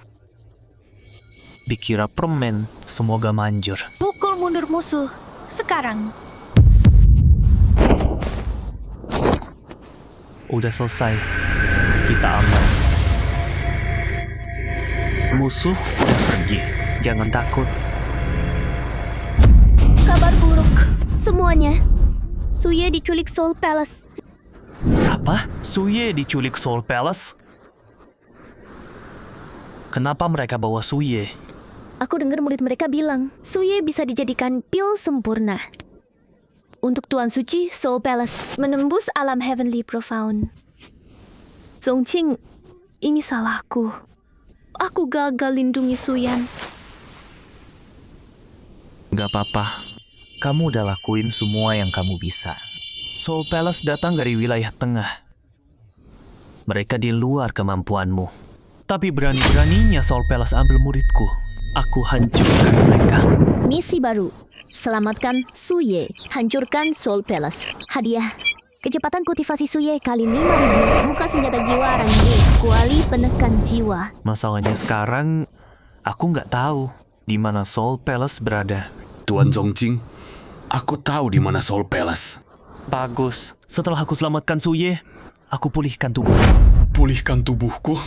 Dikira permen, semoga manjur. Pukul mundur musuh. Sekarang. Udah selesai. Kita aman. Musuh udah pergi. Jangan takut. Kabar buruk. Semuanya. Suye diculik Soul Palace. Apa? Suye diculik Soul Palace? Kenapa mereka bawa Suye? Aku dengar murid mereka bilang, Suye bisa dijadikan pil sempurna. Untuk Tuan Suci, Soul Palace menembus alam Heavenly Profound. Zongqing, ini salahku. Aku gagal lindungi Suyan. Gak apa-apa. Kamu udah lakuin semua yang kamu bisa. Soul Palace datang dari wilayah tengah. Mereka di luar kemampuanmu. Tapi berani-beraninya Soul Palace ambil muridku. Aku hancurkan mereka. Misi baru. Selamatkan Suye. Hancurkan Soul Palace. Hadiah. Kecepatan kultivasi Suye kali 5.000. Buka senjata jiwa Rangge. Kuali penekan jiwa. Masalahnya sekarang, aku nggak tahu di mana Soul Palace berada. Tuan Zongqing, aku tahu di mana Soul Palace. Bagus. Setelah aku selamatkan Suye, aku pulihkan tubuh. Pulihkan tubuhku?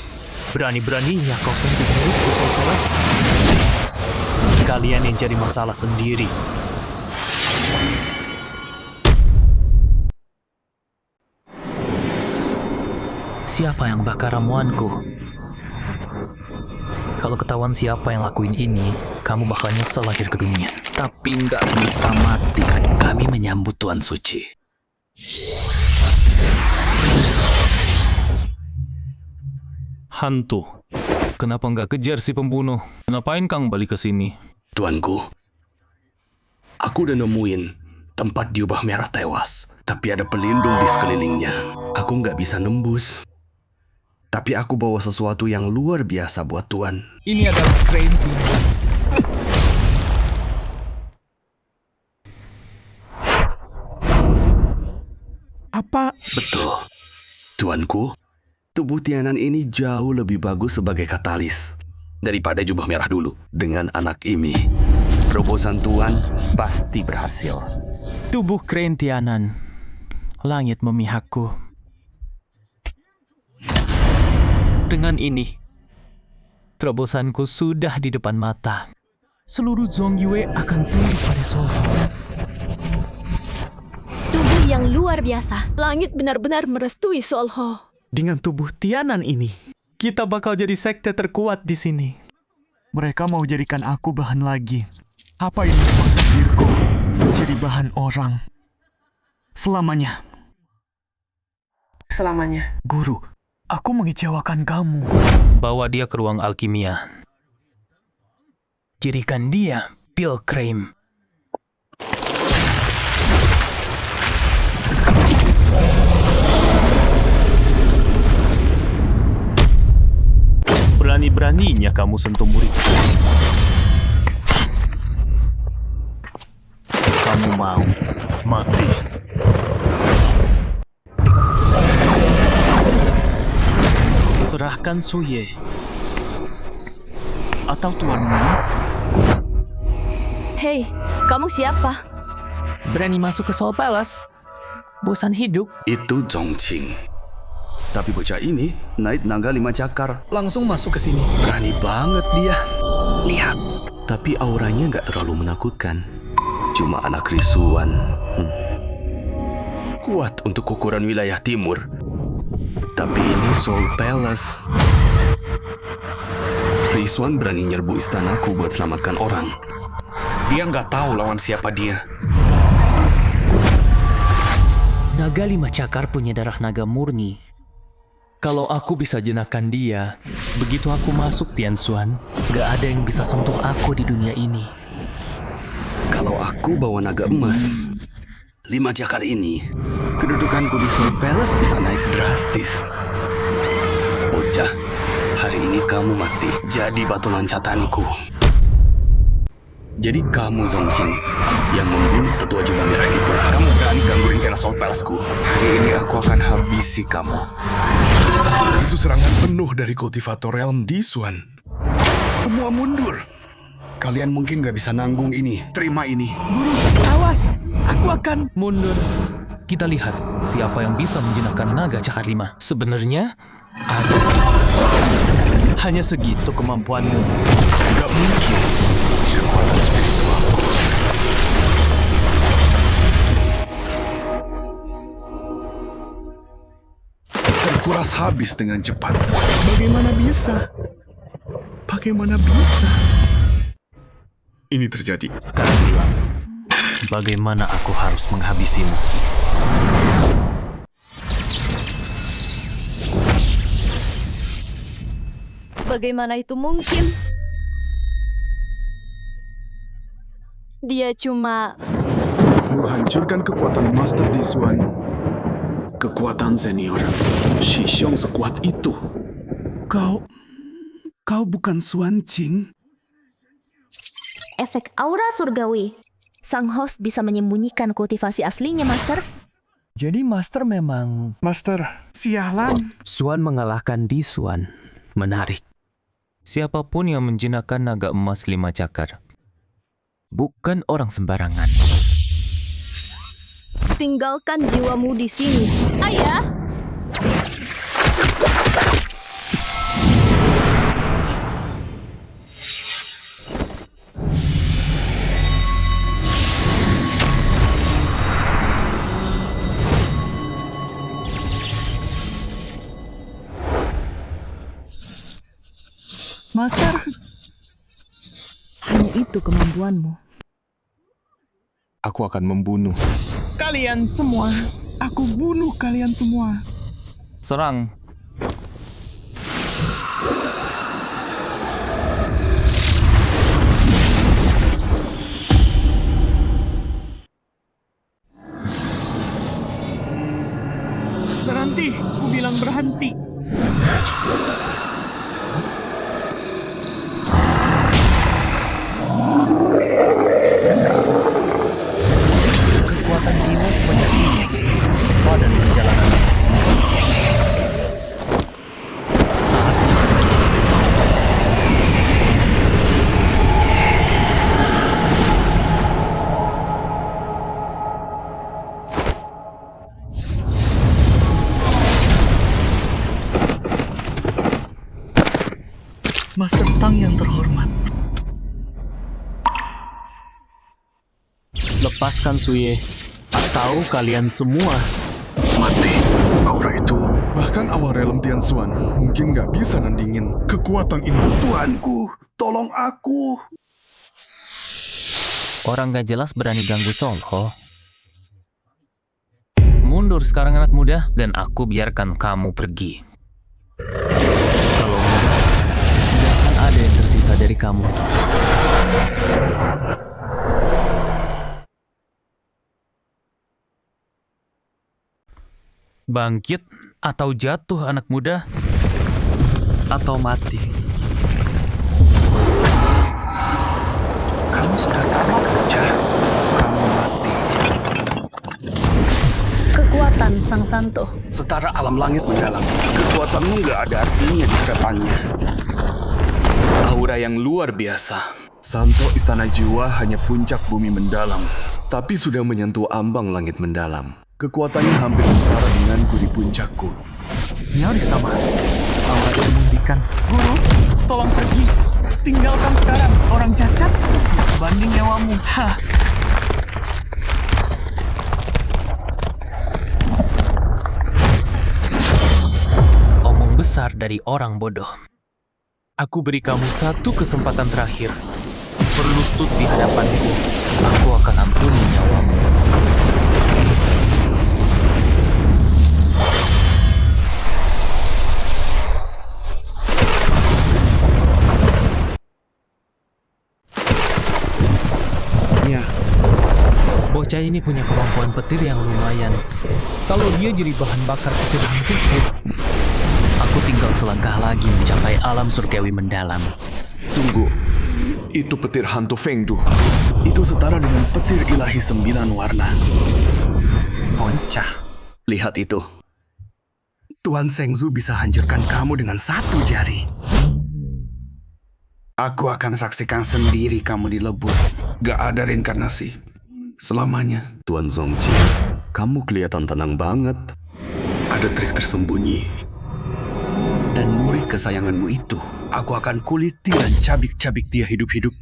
Berani-beraninya kau sentuh muridku, Soul Palace. Kalian yang jadi masalah sendiri. Siapa yang bakar ramuanku? Kalau ketahuan siapa yang lakuin ini, kamu bakal nyesel lahir ke dunia. Tapi nggak bisa mati. Kami menyambut Tuan Suci. Hantu. Kenapa nggak kejar si pembunuh? Ngapain Kang balik ke sini? Tuanku, aku udah nemuin tempat diubah merah tewas. Tapi ada pelindung di sekelilingnya. Aku nggak bisa nembus. Tapi aku bawa sesuatu yang luar biasa buat Tuan. Ini adalah Crane. Apa? Betul. Tuanku, tubuh Tianan ini jauh lebih bagus sebagai katalis daripada jubah merah dulu. Dengan anak ini, terobosan Tuan pasti berhasil. Tubuh Crane Tianan. Langit memihakku. Dengan ini, terobosanku sudah di depan mata. Seluruh Zongyue akan tunduk pada Soul. Tubuh yang luar biasa. Langit benar-benar merestui Solho. Dengan tubuh Tianan ini, kita bakal jadi sekte terkuat di sini. Mereka mau jadikan aku bahan lagi. Apa ini takdirku? Jadi bahan orang. Selamanya. Guru, aku mengecewakan kamu. Bawa dia ke ruang alkimia. Jadikan dia pil cream. Berani-beraninya kamu sentuh muridku. Kamu mau mati. Serahkan Suye. Atau tuanmu. Hei, kamu siapa? Berani masuk ke Soul Palace? Bosan hidup? Itu Zongqing. Tapi bocah ini naik naga 5 cakar. Langsung masuk ke sini. Berani banget dia. Lihat. Tapi auranya nggak terlalu menakutkan. Cuma anak risuan. Kuat untuk ukuran wilayah timur. Tapi ini Soul Palace. Risuan berani nyerbu istanaku buat selamatkan orang. Dia nggak tahu lawan siapa dia. Naga 5 cakar punya darah naga murni. Kalau aku bisa jenakkan dia, begitu aku masuk Tianxuan, gak ada yang bisa sentuh aku di dunia ini. Kalau aku bawa naga emas, 5 jakar ini, kedudukanku di Soul Palace bisa naik drastis. Bocah, hari ini kamu mati jadi batu loncatanku. Jadi kamu Zongxing yang membunuh tetua jubah merah itu. Kamu berani ganggu rencana Soul Palace-ku. Hari ini aku akan habisi kamu. Itu serangan penuh dari kultivator Realm Disuan. Semua mundur. Kalian mungkin gak bisa nanggung ini. Terima ini. Guru, awas! Aku akan mundur. Kita lihat siapa yang bisa menjinakkan naga cakar 5. Sebenarnya, ada. Hanya segitu kemampuanmu. Gak mungkin. Kekuatan spiritualku. Terkuras habis dengan cepat. Bagaimana bisa? Bagaimana bisa? Ini terjadi. Sekarang bilang, bagaimana aku harus menghabisimu? Bagaimana itu mungkin? Dia cuma Menghancurkan kekuatan Master Disuan. Kekuatan senior. Shi Xiong sekuat itu. Kau bukan Suan Qing. Efek aura surgawi. Sang host bisa menyembunyikan kultivasi aslinya, Master. Jadi Master memang... Master, sialan. Suan mengalahkan Disuan. Menarik. Siapapun yang menjinakkan naga emas 5 cakar, bukan orang sembarangan. tinggalkan jiwamu di sini. Ayah! Master, hanya itu kemampuanmu. Aku akan membunuh kalian semua. Aku bunuh kalian semua. Serang. Berhenti, aku bilang berhenti. Kekuatan jiwa sebanyak ini sepadan perjalanan. Saatnya Master Tang yang terhormat. Lepaskan Suye, atau kalian semua mati. Aura itu, bahkan aura Realm Tianxuan, mungkin nggak bisa nandingin kekuatan ini. Tuanku, tolong aku. orang gak jelas berani ganggu Solho. Mundur sekarang anak muda, dan aku biarkan kamu pergi. Kalau muda, tidak akan ada yang tersisa dari kamu. Bangkit atau jatuh anak muda, atau mati. Kamu sudah tamat kerja. Kamu mati. Kekuatan Sang Santo. Setara alam langit mendalam. Kekuatanmu nggak ada artinya di hadapannya. Aura yang luar biasa. Santo Istana Jiwa hanya puncak bumi mendalam, tapi sudah menyentuh ambang langit mendalam. Kekuatannya hampir setara denganku di puncakku. Nyaris sama. Aura itu membuktikan. Guru, tolong pergi. Tinggalkan sekarang. Orang cacat banding nyawamu. Hah. omong besar dari orang bodoh. Aku beri kamu satu kesempatan terakhir. Berlutut di hadapanku, aku akan ampuni nyawamu. Bocah ini punya kemampuan petir yang lumayan. Kalau dia jadi bahan bakar petir hidupku, aku tinggal selangkah lagi mencapai alam surgawi mendalam. Tunggu, itu petir hantu Fengdu. Itu setara dengan petir ilahi 9 warna. Bocah, lihat itu. Tuan Sengzu bisa hancurkan kamu dengan 1 jari. Aku akan saksikan sendiri kamu dilebur. Gak ada reinkarnasi. Selamanya. Tuan Zongji, kamu kelihatan tenang banget. Ada trik tersembunyi. Dan murid kesayanganmu itu, aku akan kuliti dan cabik-cabik dia hidup-hidup.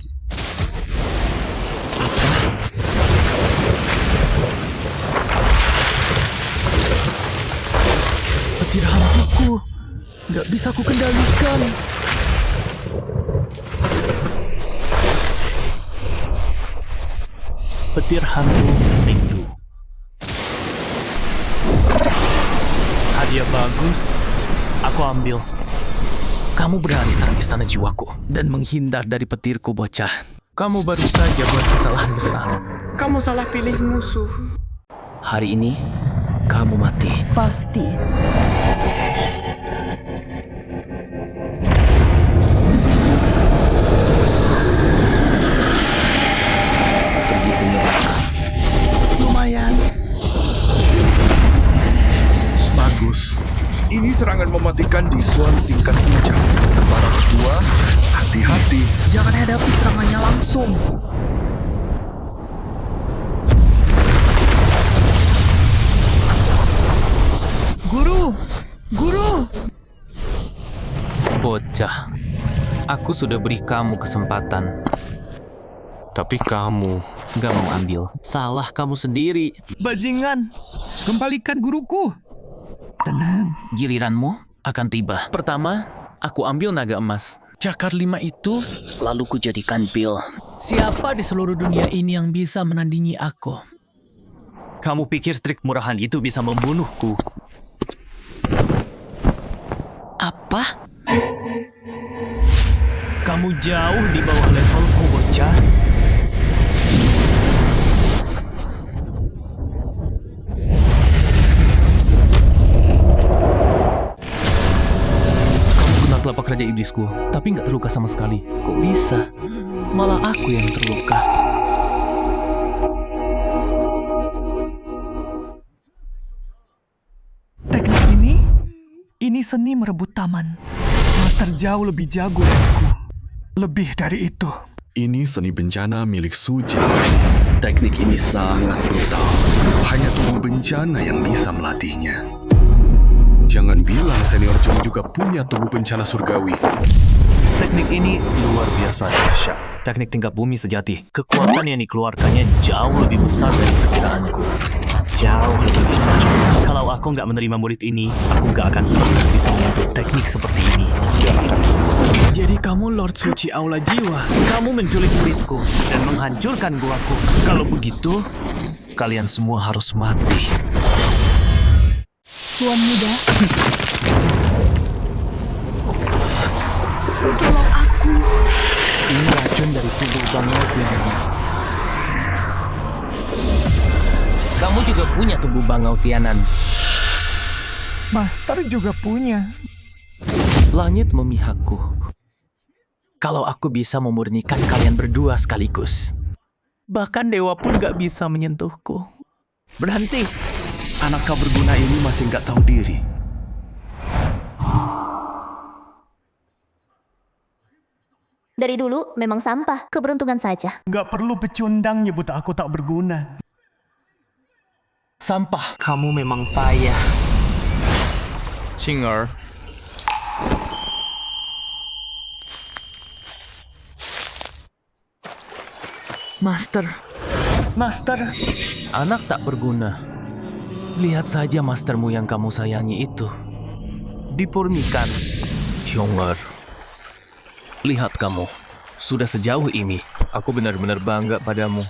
Petir hantuku, gak bisa ku kendalikan. Petir hantu Fengdu. Hadiah bagus. Aku ambil. Kamu berani serang istana jiwaku dan menghindar dari petirku, bocah. Kamu baru saja buat kesalahan besar. Kamu salah pilih musuh. Hari ini, kamu mati. Pasti. Pergi ke neraka. Lumayan. Bagus. Ini serangan mematikan di Suan tingkat puncak. Para berdua, hati-hati. Jangan hadapi serangannya langsung. Guru! Guru! Bocah, aku sudah beri kamu kesempatan. Tapi kamu gak mau ambil. Salah kamu sendiri. Bajingan! Kembalikan guruku! Tenang. Giliranmu akan tiba. Pertama, aku ambil naga emas. Cakar 5 itu lalu kujadikan pil. Siapa di seluruh dunia ini yang bisa menandingi aku? Kamu pikir trik murahan itu bisa membunuhku? Apa? Kamu jauh di bawah levelku, bocah. Telapak Raja Iblisku, tapi nggak terluka sama sekali. Kok bisa? Malah aku yang terluka. Teknik ini seni merebut taman. Master jauh lebih jago dariku. Lebih dari itu. Ini seni bencana milik Suja. Teknik ini sangat brutal. Hanya tubuh bencana yang bisa melatihnya. Jangan bilang senior Jong juga punya tubuh bencana surgawi. Teknik ini luar biasa dahsyat. Teknik tingkat bumi sejati. Kekuatan yang dikeluarkannya jauh lebih besar dari perkiraanku. Jauh lebih besar. Kalau aku nggak menerima murid ini, aku nggak akan pernah bisa menyentuh teknik seperti ini. Jadi kamu Lord Suci Aula Jiwa. Kamu menculik muridku dan menghancurkan guaku. Kalau begitu, kalian semua harus mati. Tuan muda. Tolong aku. Ini racun dari tubuh bangau Tianan. Kamu juga punya tubuh bangau Tianan. Master juga punya. Langit memihakku. Kalau aku bisa memurnikan kalian berdua sekaligus. Bahkan dewa pun gak bisa menyentuhku. Berhenti. Anak kau berguna ini masih nggak tahu diri. Dari dulu memang sampah, keberuntungan saja. Nggak perlu pecundang nyebut aku tak berguna. Sampah. Kamu memang payah. Qinger. Master. Anak tak berguna. Lihat saja mastermu yang kamu sayangi itu. Dipurnikan. Qinger. Lihat kamu. Sudah sejauh ini. Aku benar-benar bangga padamu.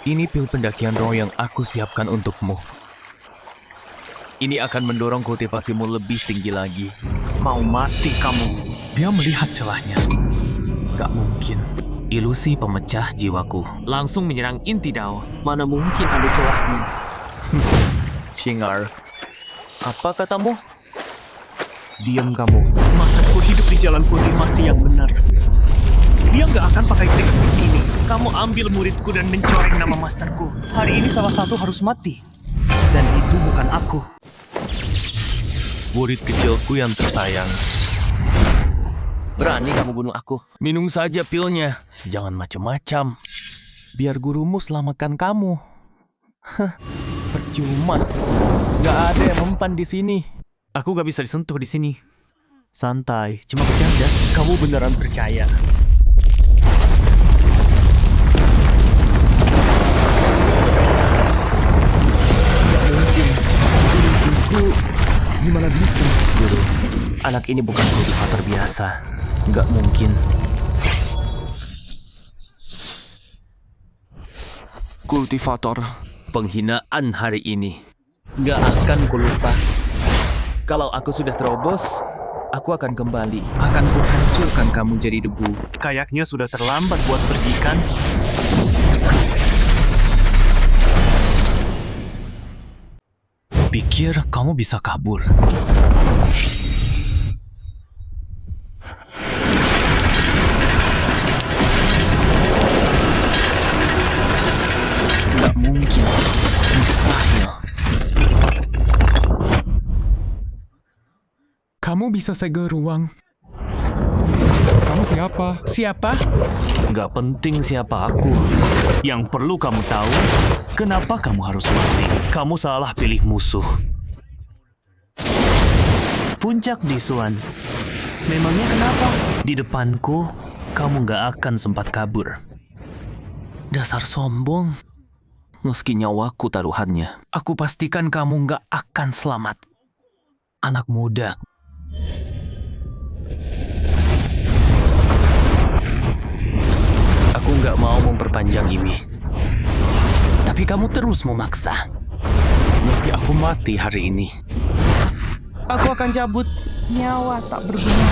Ini pil pendakian roh yang aku siapkan untukmu. Ini akan mendorong kultivasimu lebih tinggi lagi. Mau mati kamu. Dia melihat celahnya. Gak mungkin. ilusi pemecah jiwaku. Langsung menyerang inti Dao. Mana mungkin ada celahnya. Cingar, apa katamu? Diam kamu. Masterku hidup di jalan kultivasi yang benar. Dia nggak akan pakai trik ini. Kamu ambil muridku dan mencoreng nama masterku. Hari ini salah satu harus mati. Dan itu bukan aku. Murid kecilku yang tersayang. Berani kamu bunuh aku? Minum saja pilnya. Jangan macam-macam. Biar gurumu selamatkan kamu. Percuma. Gak ada yang mempan di sini. Aku gak bisa disentuh di sini. Santai, cuma bercanda. Kamu beneran percaya? Gak mungkin. Ilusiku gimana bisa? Guru, anak ini bukan kultivator biasa. Gak mungkin. Kultivator, penghinaan hari ini. Gak akan kulupa. Kalau aku sudah terobos, aku akan kembali. Akan kuhancurkan kamu jadi debu. Kayaknya sudah terlambat buat pergi kan? Pikir kamu bisa kabur. Gak mungkin. Mustahil. Kamu bisa segel ruang. Kamu siapa? Siapa? Gak penting siapa aku. Yang perlu kamu tahu, kenapa kamu harus mati. Kamu salah pilih musuh. Puncak Disuan. Memangnya kenapa? Di depanku, kamu gak akan sempat kabur. Dasar sombong. Meski nyawaku taruhannya, aku pastikan kamu gak akan selamat. Anak muda. Aku nggak mau memperpanjang ini. Tapi kamu terus memaksa. Meski aku mati hari ini, aku akan cabut. Nyawa tak berguna.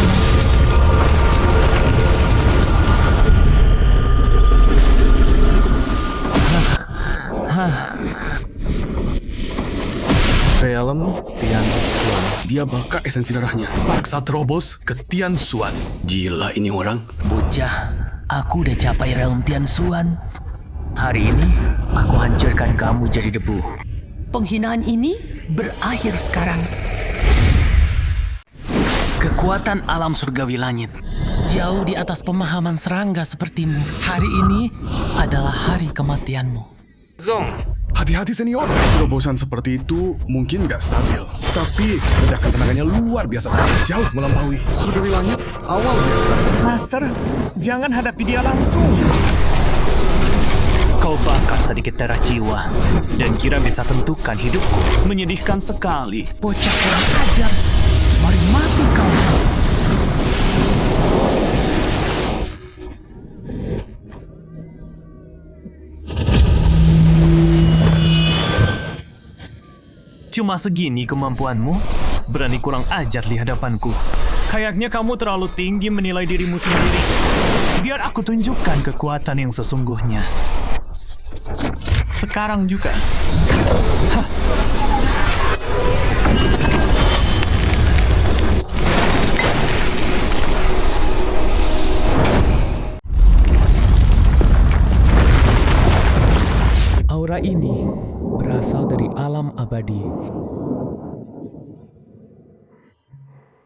Realm Tian Xuan. Dia bakar esensi darahnya. Paksa terobos ke Tian Xuan. Gila ini orang. Bocah, aku udah capai realm Tian Xuan. Hari ini, aku hancurkan kamu jadi debu. Penghinaan ini berakhir sekarang. Kekuatan alam surgawi langit. Jauh di atas pemahaman serangga sepertimu. Hari ini adalah hari kematianmu. Zong. Hati-hati senior. Terobosan seperti itu mungkin nggak stabil. Tapi ledakan tenaganya luar biasa besar. Jauh melampaui surgawi langit awal biasa. Master, jangan hadapi dia langsung. Kau bakar sedikit darah jiwa dan kira bisa tentukan hidupku. Menyedihkan sekali. Bocah kurang ajar. Mari mati kau. Cuma segini kemampuanmu? Berani kurang ajar di hadapanku. Kayaknya kamu terlalu tinggi menilai dirimu sendiri. Biar aku tunjukkan kekuatan yang sesungguhnya. Sekarang juga. Hah. Aura ini berasal dari alam abadi.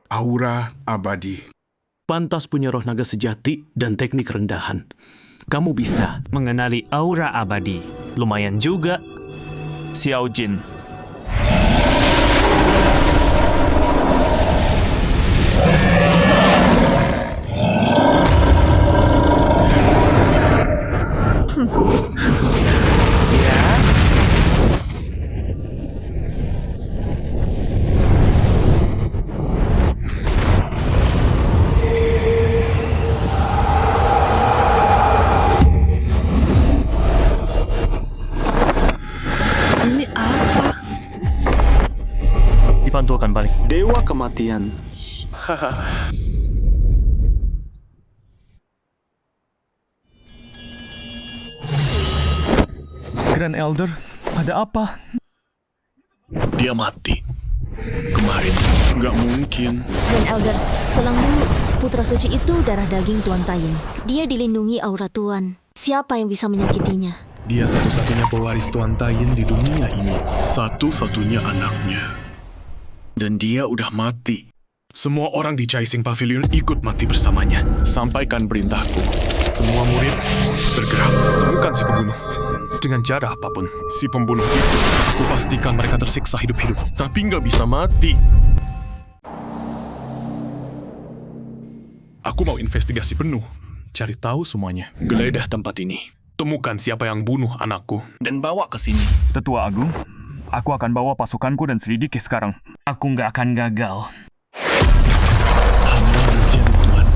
Aura abadi. Pantas punya roh naga sejati dan teknik rendahan. Kamu bisa mengenali aura abadi. Lumayan juga. Xiao Jin. Dipantulkan balik. Dewa kematian. Grand Elder, ada apa? Dia mati. Kemarin, nggak mungkin. Dan Elder, tenang dulu. Putra suci itu darah daging Tuan Tayin. Dia dilindungi aura Tuan. Siapa yang bisa menyakitinya? Dia satu-satunya pewaris Tuan Tayin di dunia ini. Satu-satunya anaknya. Dan dia udah mati. Semua orang di Caising Pavilion ikut mati bersamanya. Sampaikan perintahku. Semua murid bergerak. Temukan si pembunuh. Dengan cara apapun, si pembunuh itu, aku pastikan mereka tersiksa hidup-hidup. Tapi nggak bisa mati. Aku mau investigasi penuh. Cari tahu semuanya. Geledah tempat ini. Temukan siapa yang bunuh anakku. Dan bawa ke sini. Tetua Agung, aku akan bawa pasukanku dan selidiki sekarang. Aku nggak akan gagal. Hamba berjanji, Tuan.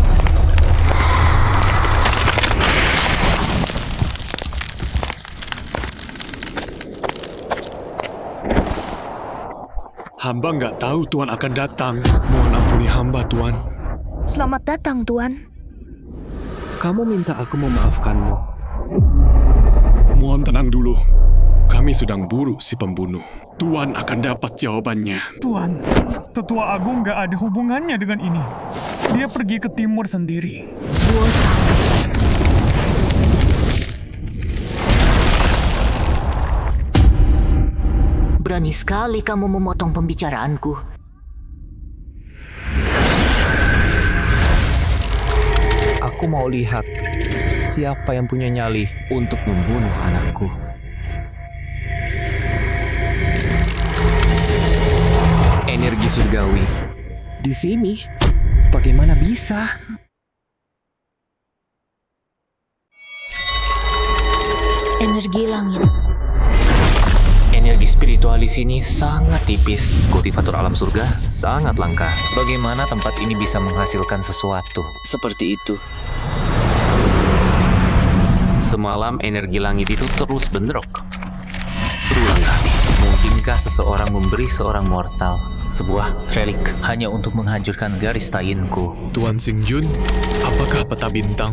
Hamba nggak tahu Tuan akan datang. Mohon ampuni hamba, Tuan. Selamat datang, Tuan. Kamu minta aku memaafkanmu. Mohon tenang dulu. Kami sedang buru si pembunuh. Tuan akan dapat jawabannya. Tuan, Tetua Agung nggak ada hubungannya dengan ini. Dia pergi ke timur sendiri. Berani sekali kamu memotong pembicaraanku. Aku mau lihat siapa yang punya nyali untuk membunuh anakku. Energi surgawi. Di sini? Bagaimana bisa? Energi langit. Energi spiritual di sini sangat tipis. Kultivator alam surga sangat langka. Bagaimana tempat ini bisa menghasilkan sesuatu? Seperti itu. Semalam energi langit itu terus bentrok. Berulang kali. Mungkinkah seseorang memberi seorang mortal sebuah relik hanya untuk menghancurkan garis tayinku? Tuan Xingjun, apakah peta bintang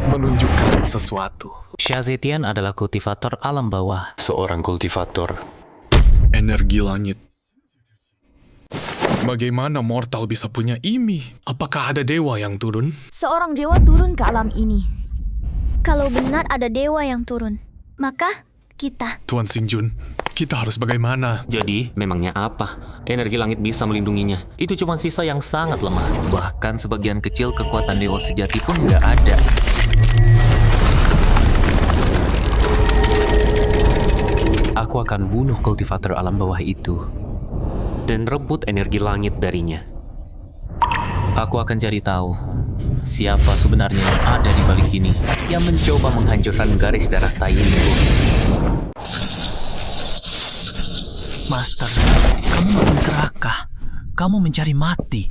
menunjukkan sesuatu? Xia Zetian adalah kultivator alam bawah. Seorang kultivator. Energi langit. Bagaimana mortal bisa punya ini? Apakah ada dewa yang turun? Seorang dewa turun ke alam ini. Kalau benar ada dewa yang turun, maka kita. Tuan Xingjun, kita harus bagaimana? Jadi, memangnya apa? Energi langit bisa melindunginya. Itu cuma sisa yang sangat lemah. Bahkan sebagian kecil kekuatan dewa sejati pun nggak ada. Aku akan bunuh kultivator alam bawah itu dan rebut energi langit darinya. Aku akan cari tahu siapa sebenarnya yang ada di balik ini, yang mencoba menghancurkan garis darah Tayinku. Master, kamu makin serakah. Kamu mencari mati.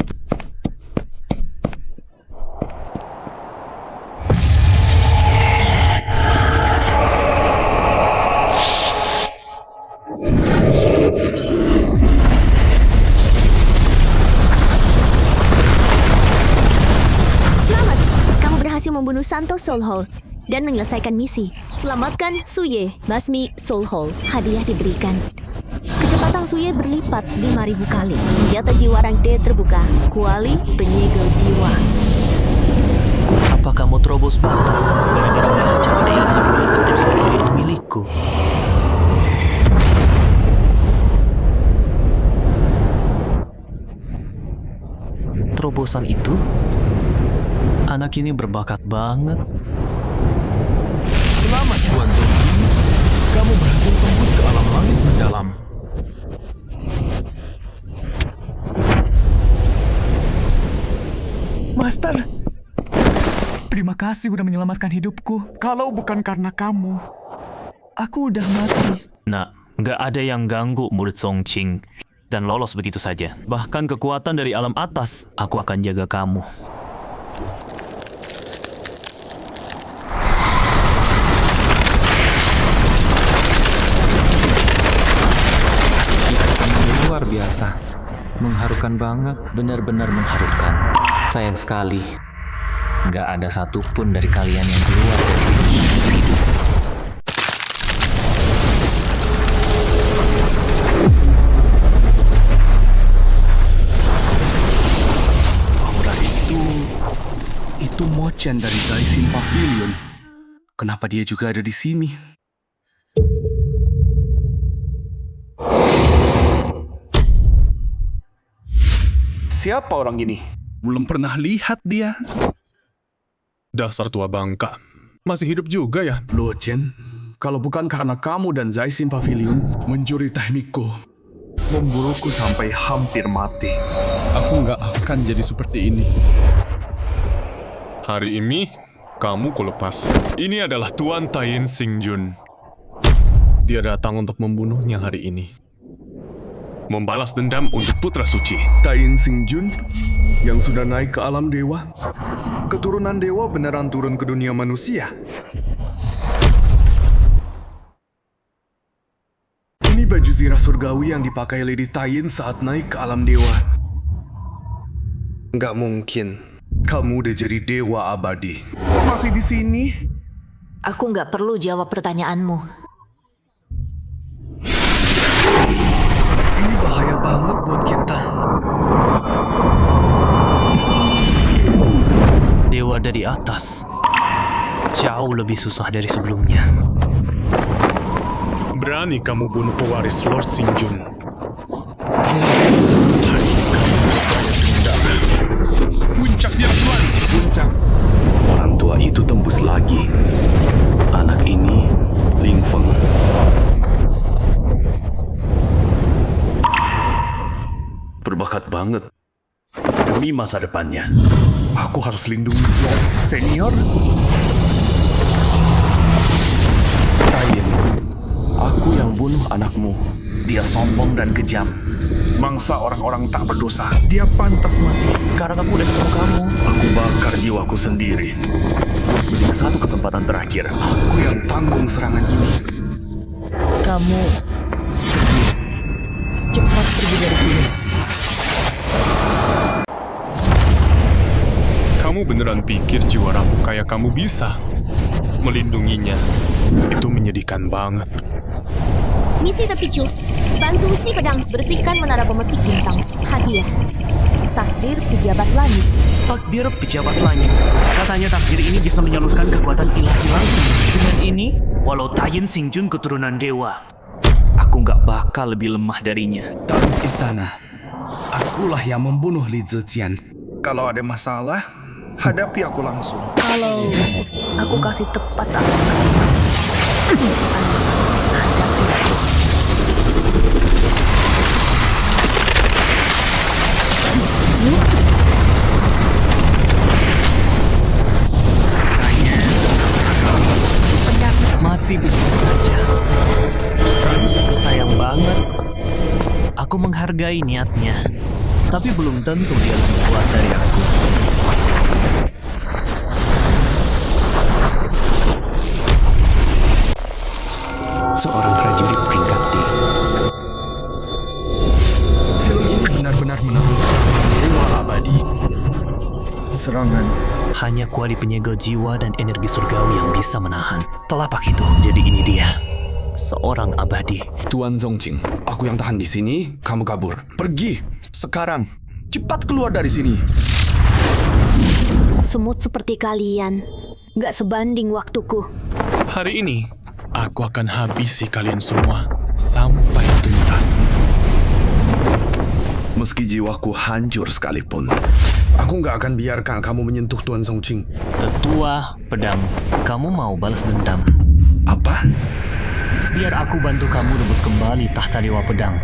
Selamat, kamu berhasil membunuh Santo Soul Hall dan menyelesaikan misi. Selamatkan Suye, basmi Soul Hall. Hadiah diberikan. Kecepatan Suye berlipat 5.000 kali. Senjata jiwa rank D terbuka. Kuali penyegel jiwa. Apa kamu terobos batas? Gara-gara melihat cakra ilahi betul seumur hidup milikku. Terobosan itu? Anak ini berbakat banget. Selamat Tuan Zongjing. Kamu berhasil tembus ke alam langit mendalam. Master, terima kasih udah menyelamatkan hidupku. Kalau bukan karena kamu, aku udah mati. Nah, nggak ada yang ganggu murid Songqing dan lolos begitu saja. Bahkan kekuatan dari alam atas, aku akan jaga kamu. Luar biasa. Mengharukan banget. Benar-benar mengharukan. Sayang sekali. Nggak ada satupun dari kalian yang keluar dari sini hidup. Itu Mo-chan dari Zaisin Pavilion. Kenapa dia juga ada di sini? Siapa orang ini? Belum pernah lihat dia. Dasar tua bangka. Masih hidup juga ya? Loh, Chen. Kalau bukan karena kamu dan Zaisin Pavilion mencuri teknikku, memburuku sampai hampir mati. Aku nggak akan jadi seperti ini. Hari ini, kamu kulepas. Ini adalah Tuan Tayin Xingjun. Dia datang untuk membunuhnya hari ini. Membalas dendam untuk Putra Suci. Tayin Xingjun yang sudah naik ke alam dewa. Keturunan dewa beneran turun ke dunia manusia. Ini baju zirah surgawi yang dipakai Lady Tayin saat naik ke alam dewa. Nggak mungkin. Kamu udah jadi dewa abadi. Kok masih di sini? Aku nggak perlu jawab pertanyaanmu. Ini bahaya banget buat kita. Dewa dari atas jauh lebih susah dari sebelumnya. Berani kamu bunuh pewaris Lord Xingjun. Puncak Jiangsuan. Puncak. Orang tua itu tembus lagi. Anak ini, Ling Feng. Berbakat banget. Demi masa depannya. Aku harus lindungi Zhou. Senior. Tayin, aku yang bunuh anakmu. Dia sombong dan kejam. Mangsa orang-orang tak berdosa. Dia pantas mati. Sekarang aku udah ketemu kamu. Aku bakar jiwaku sendiri. Beri satu kesempatan terakhir. Aku yang tanggung serangan ini. Kamu cepat pergi dari sini. Kamu beneran pikir jiwa rapuh kayak kamu bisa melindunginya? Itu menyedihkan banget. Misi terpicu. Bantu si pedang bersihkan menara pemetik bintang. Hadiah. Takdir pejabat langit. Takdir pejabat langit. Katanya takdir ini bisa menyalurkan kekuatan ilahi langsung. Dengan ini, walau Tayin Xingjun keturunan dewa, aku nggak bakal lebih lemah darinya. Dalam istana, akulah yang membunuh Li Zijian. Kalau ada masalah, hadapi aku langsung. Kalau aku kasih tepat aku. Sisanya terserah kamu. Mati begitu saja. Sayang banget. Aku menghargai niatnya, tapi belum tentu dia lebih kuat dari aku. Seorang prajurit peringkat D. Film ini benar-benar menahan serangan dewa abadi. Serangan hanya kuali penyegel jiwa dan energi surgawi yang bisa menahan. Telapak itu, jadi ini dia. Seorang abadi. Tuan Zongqing, aku yang tahan di sini, kamu kabur. Pergi, sekarang. Cepat keluar dari sini. Semut seperti kalian, nggak sebanding waktuku. Hari ini, aku akan habisi kalian semua sampai tuntas. Meski jiwaku hancur sekalipun, aku nggak akan biarkan kamu menyentuh Tuan Zongqing. Tetua pedang, kamu mau balas dendam? Apa? Biar aku bantu kamu rebut kembali tahta Dewa Pedang.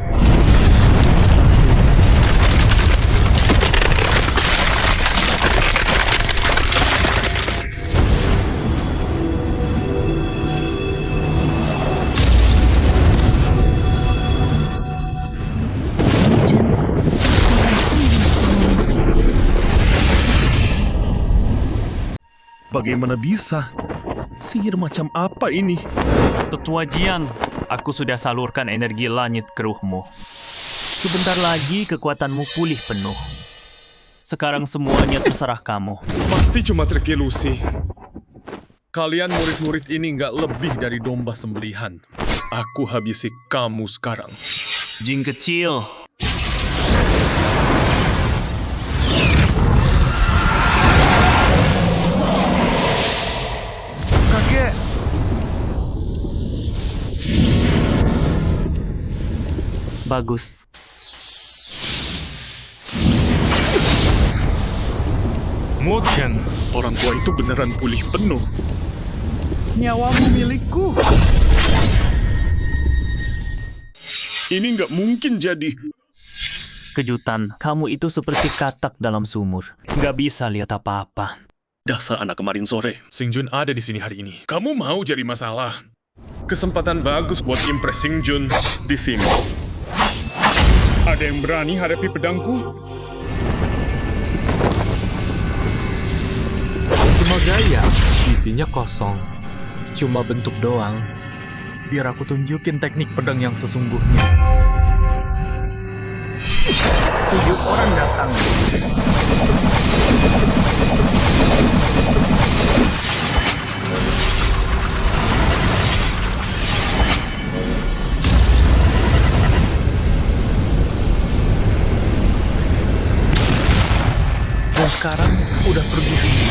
Bagaimana bisa? Sihir macam apa ini? Tetua Jiang, aku sudah salurkan energi langit ke ruhmu. Sebentar lagi kekuatanmu pulih penuh. Sekarang semuanya terserah kamu. Pasti cuma trik ilusi. Kalian murid-murid ini nggak lebih dari domba sembelihan. Aku habisi kamu sekarang. Jin kecil. Bagus. Mochen, orang tua itu beneran pulih penuh. Nyawamu milikku. Ini nggak mungkin jadi. Kejutan, kamu itu seperti katak dalam sumur. Nggak bisa lihat apa-apa. Dasar anak kemarin sore. Singjun ada di sini hari ini. Kamu mau jadi masalah. Kesempatan bagus buat impress Singjun di sini. Ada yang berani hadapi pedangku? Cuma gaya, isinya kosong. Cuma bentuk doang. Biar aku tunjukin teknik pedang yang sesungguhnya. 7 orang datang. Dan sekarang udah pergi semua.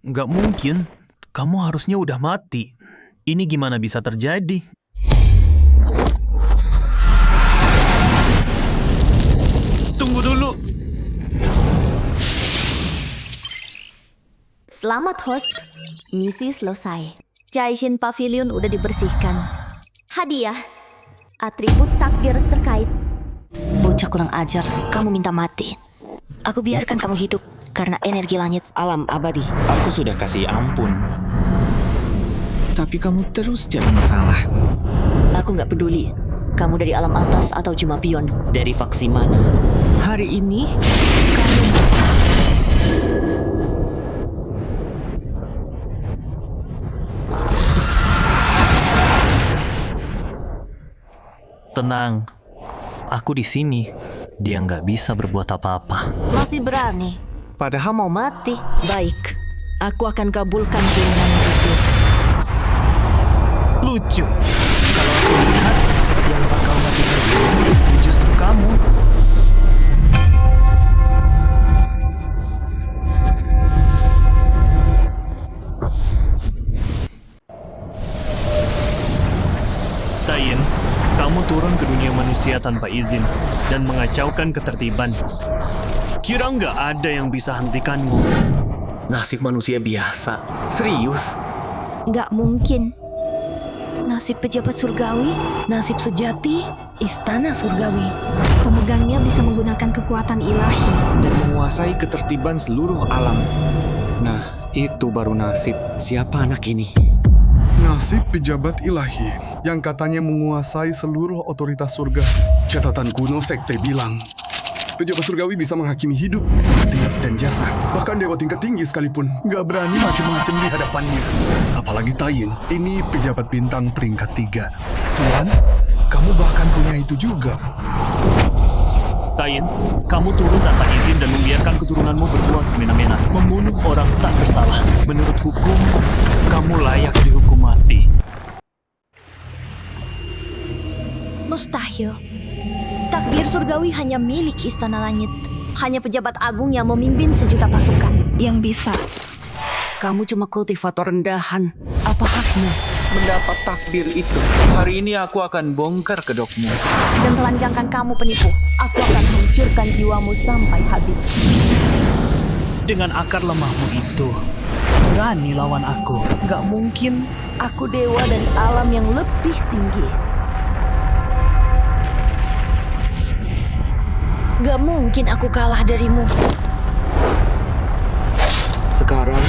Nggak mungkin. Kamu harusnya udah mati. Ini gimana bisa terjadi? Tunggu dulu. Selamat host, misi selesai. Jaishin Pavilion udah dibersihkan. Hadiah, atribut takdir terkait. Bocah kurang ajar, kamu minta mati. Aku biarkan kamu hidup karena energi langit alam abadi. Aku sudah kasih ampun. Tapi kamu terus jadi masalah. Aku nggak peduli. Kamu dari alam atas atau cuma pion. Dari faksi mana? Hari ini, Tenang, aku di sini. Dia nggak bisa berbuat apa-apa. masih berani. Padahal mau mati. Baik, aku akan kabulkan keinginan itu. Lucu. Kalau aku lihat, yang bakal mati dulu justru kamu. Tayin, kamu turun ke dunia manusia tanpa izin dan mengacaukan ketertiban. Kira nggak ada yang bisa hentikanmu? Nasib manusia biasa. Serius? Nggak mungkin. Nasib pejabat surgawi, nasib sejati, istana surgawi. Pemegangnya bisa menggunakan kekuatan ilahi. Dan menguasai ketertiban seluruh alam. Nah, itu baru nasib. Siapa anak ini? Nasib pejabat ilahi yang katanya menguasai seluruh otoritas surga. Catatan kuno sekte bilang, pejabat surgawi bisa menghakimi hidup, mati, dan jasa. Bahkan dewa tingkat tinggi sekalipun nggak berani macam-macam di hadapannya. Apalagi Tayin, ini pejabat bintang peringkat 3. Tuan, kamu bahkan punya itu juga. Tayin, kamu turun tanpa izin dan membiarkan keturunanmu berbuat semena-mena, membunuh orang tak bersalah. Menurut hukum, kamu layak dihukum mati. Mustahil. Takdir surgawi hanya milik istana langit. Hanya pejabat agung yang memimpin sejuta pasukan yang bisa. Kamu cuma kultivator rendahan. Apa hakmu mendapat takdir itu? Hari ini aku akan bongkar kedokmu. dan telanjangkan kamu penipu. Aku akan hancurkan jiwamu sampai habis. Dengan akar lemahmu itu, berani lawan aku. Gak mungkin. Aku dewa dari alam yang lebih tinggi. Gak mungkin aku kalah darimu. Sekarang,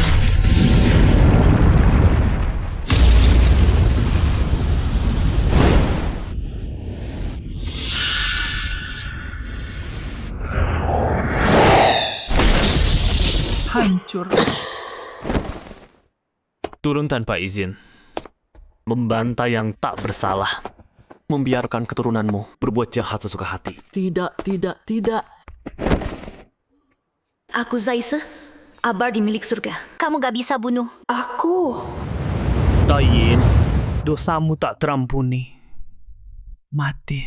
hancur. Turun tanpa izin. Membantai yang tak bersalah. Membiarkan keturunanmu berbuat jahat sesuka hati. Tidak. Aku Zaise, abadi milik surga. Kamu gak bisa bunuh aku. Tayin, dosamu tak terampuni. Mati.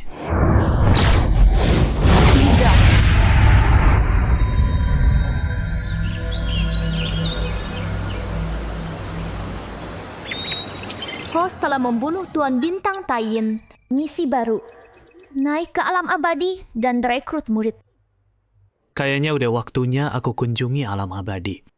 Host telah membunuh Tuan Bintang Tayin. Misi baru. Naik ke alam abadi dan rekrut murid. Kayaknya udah waktunya aku kunjungi alam abadi.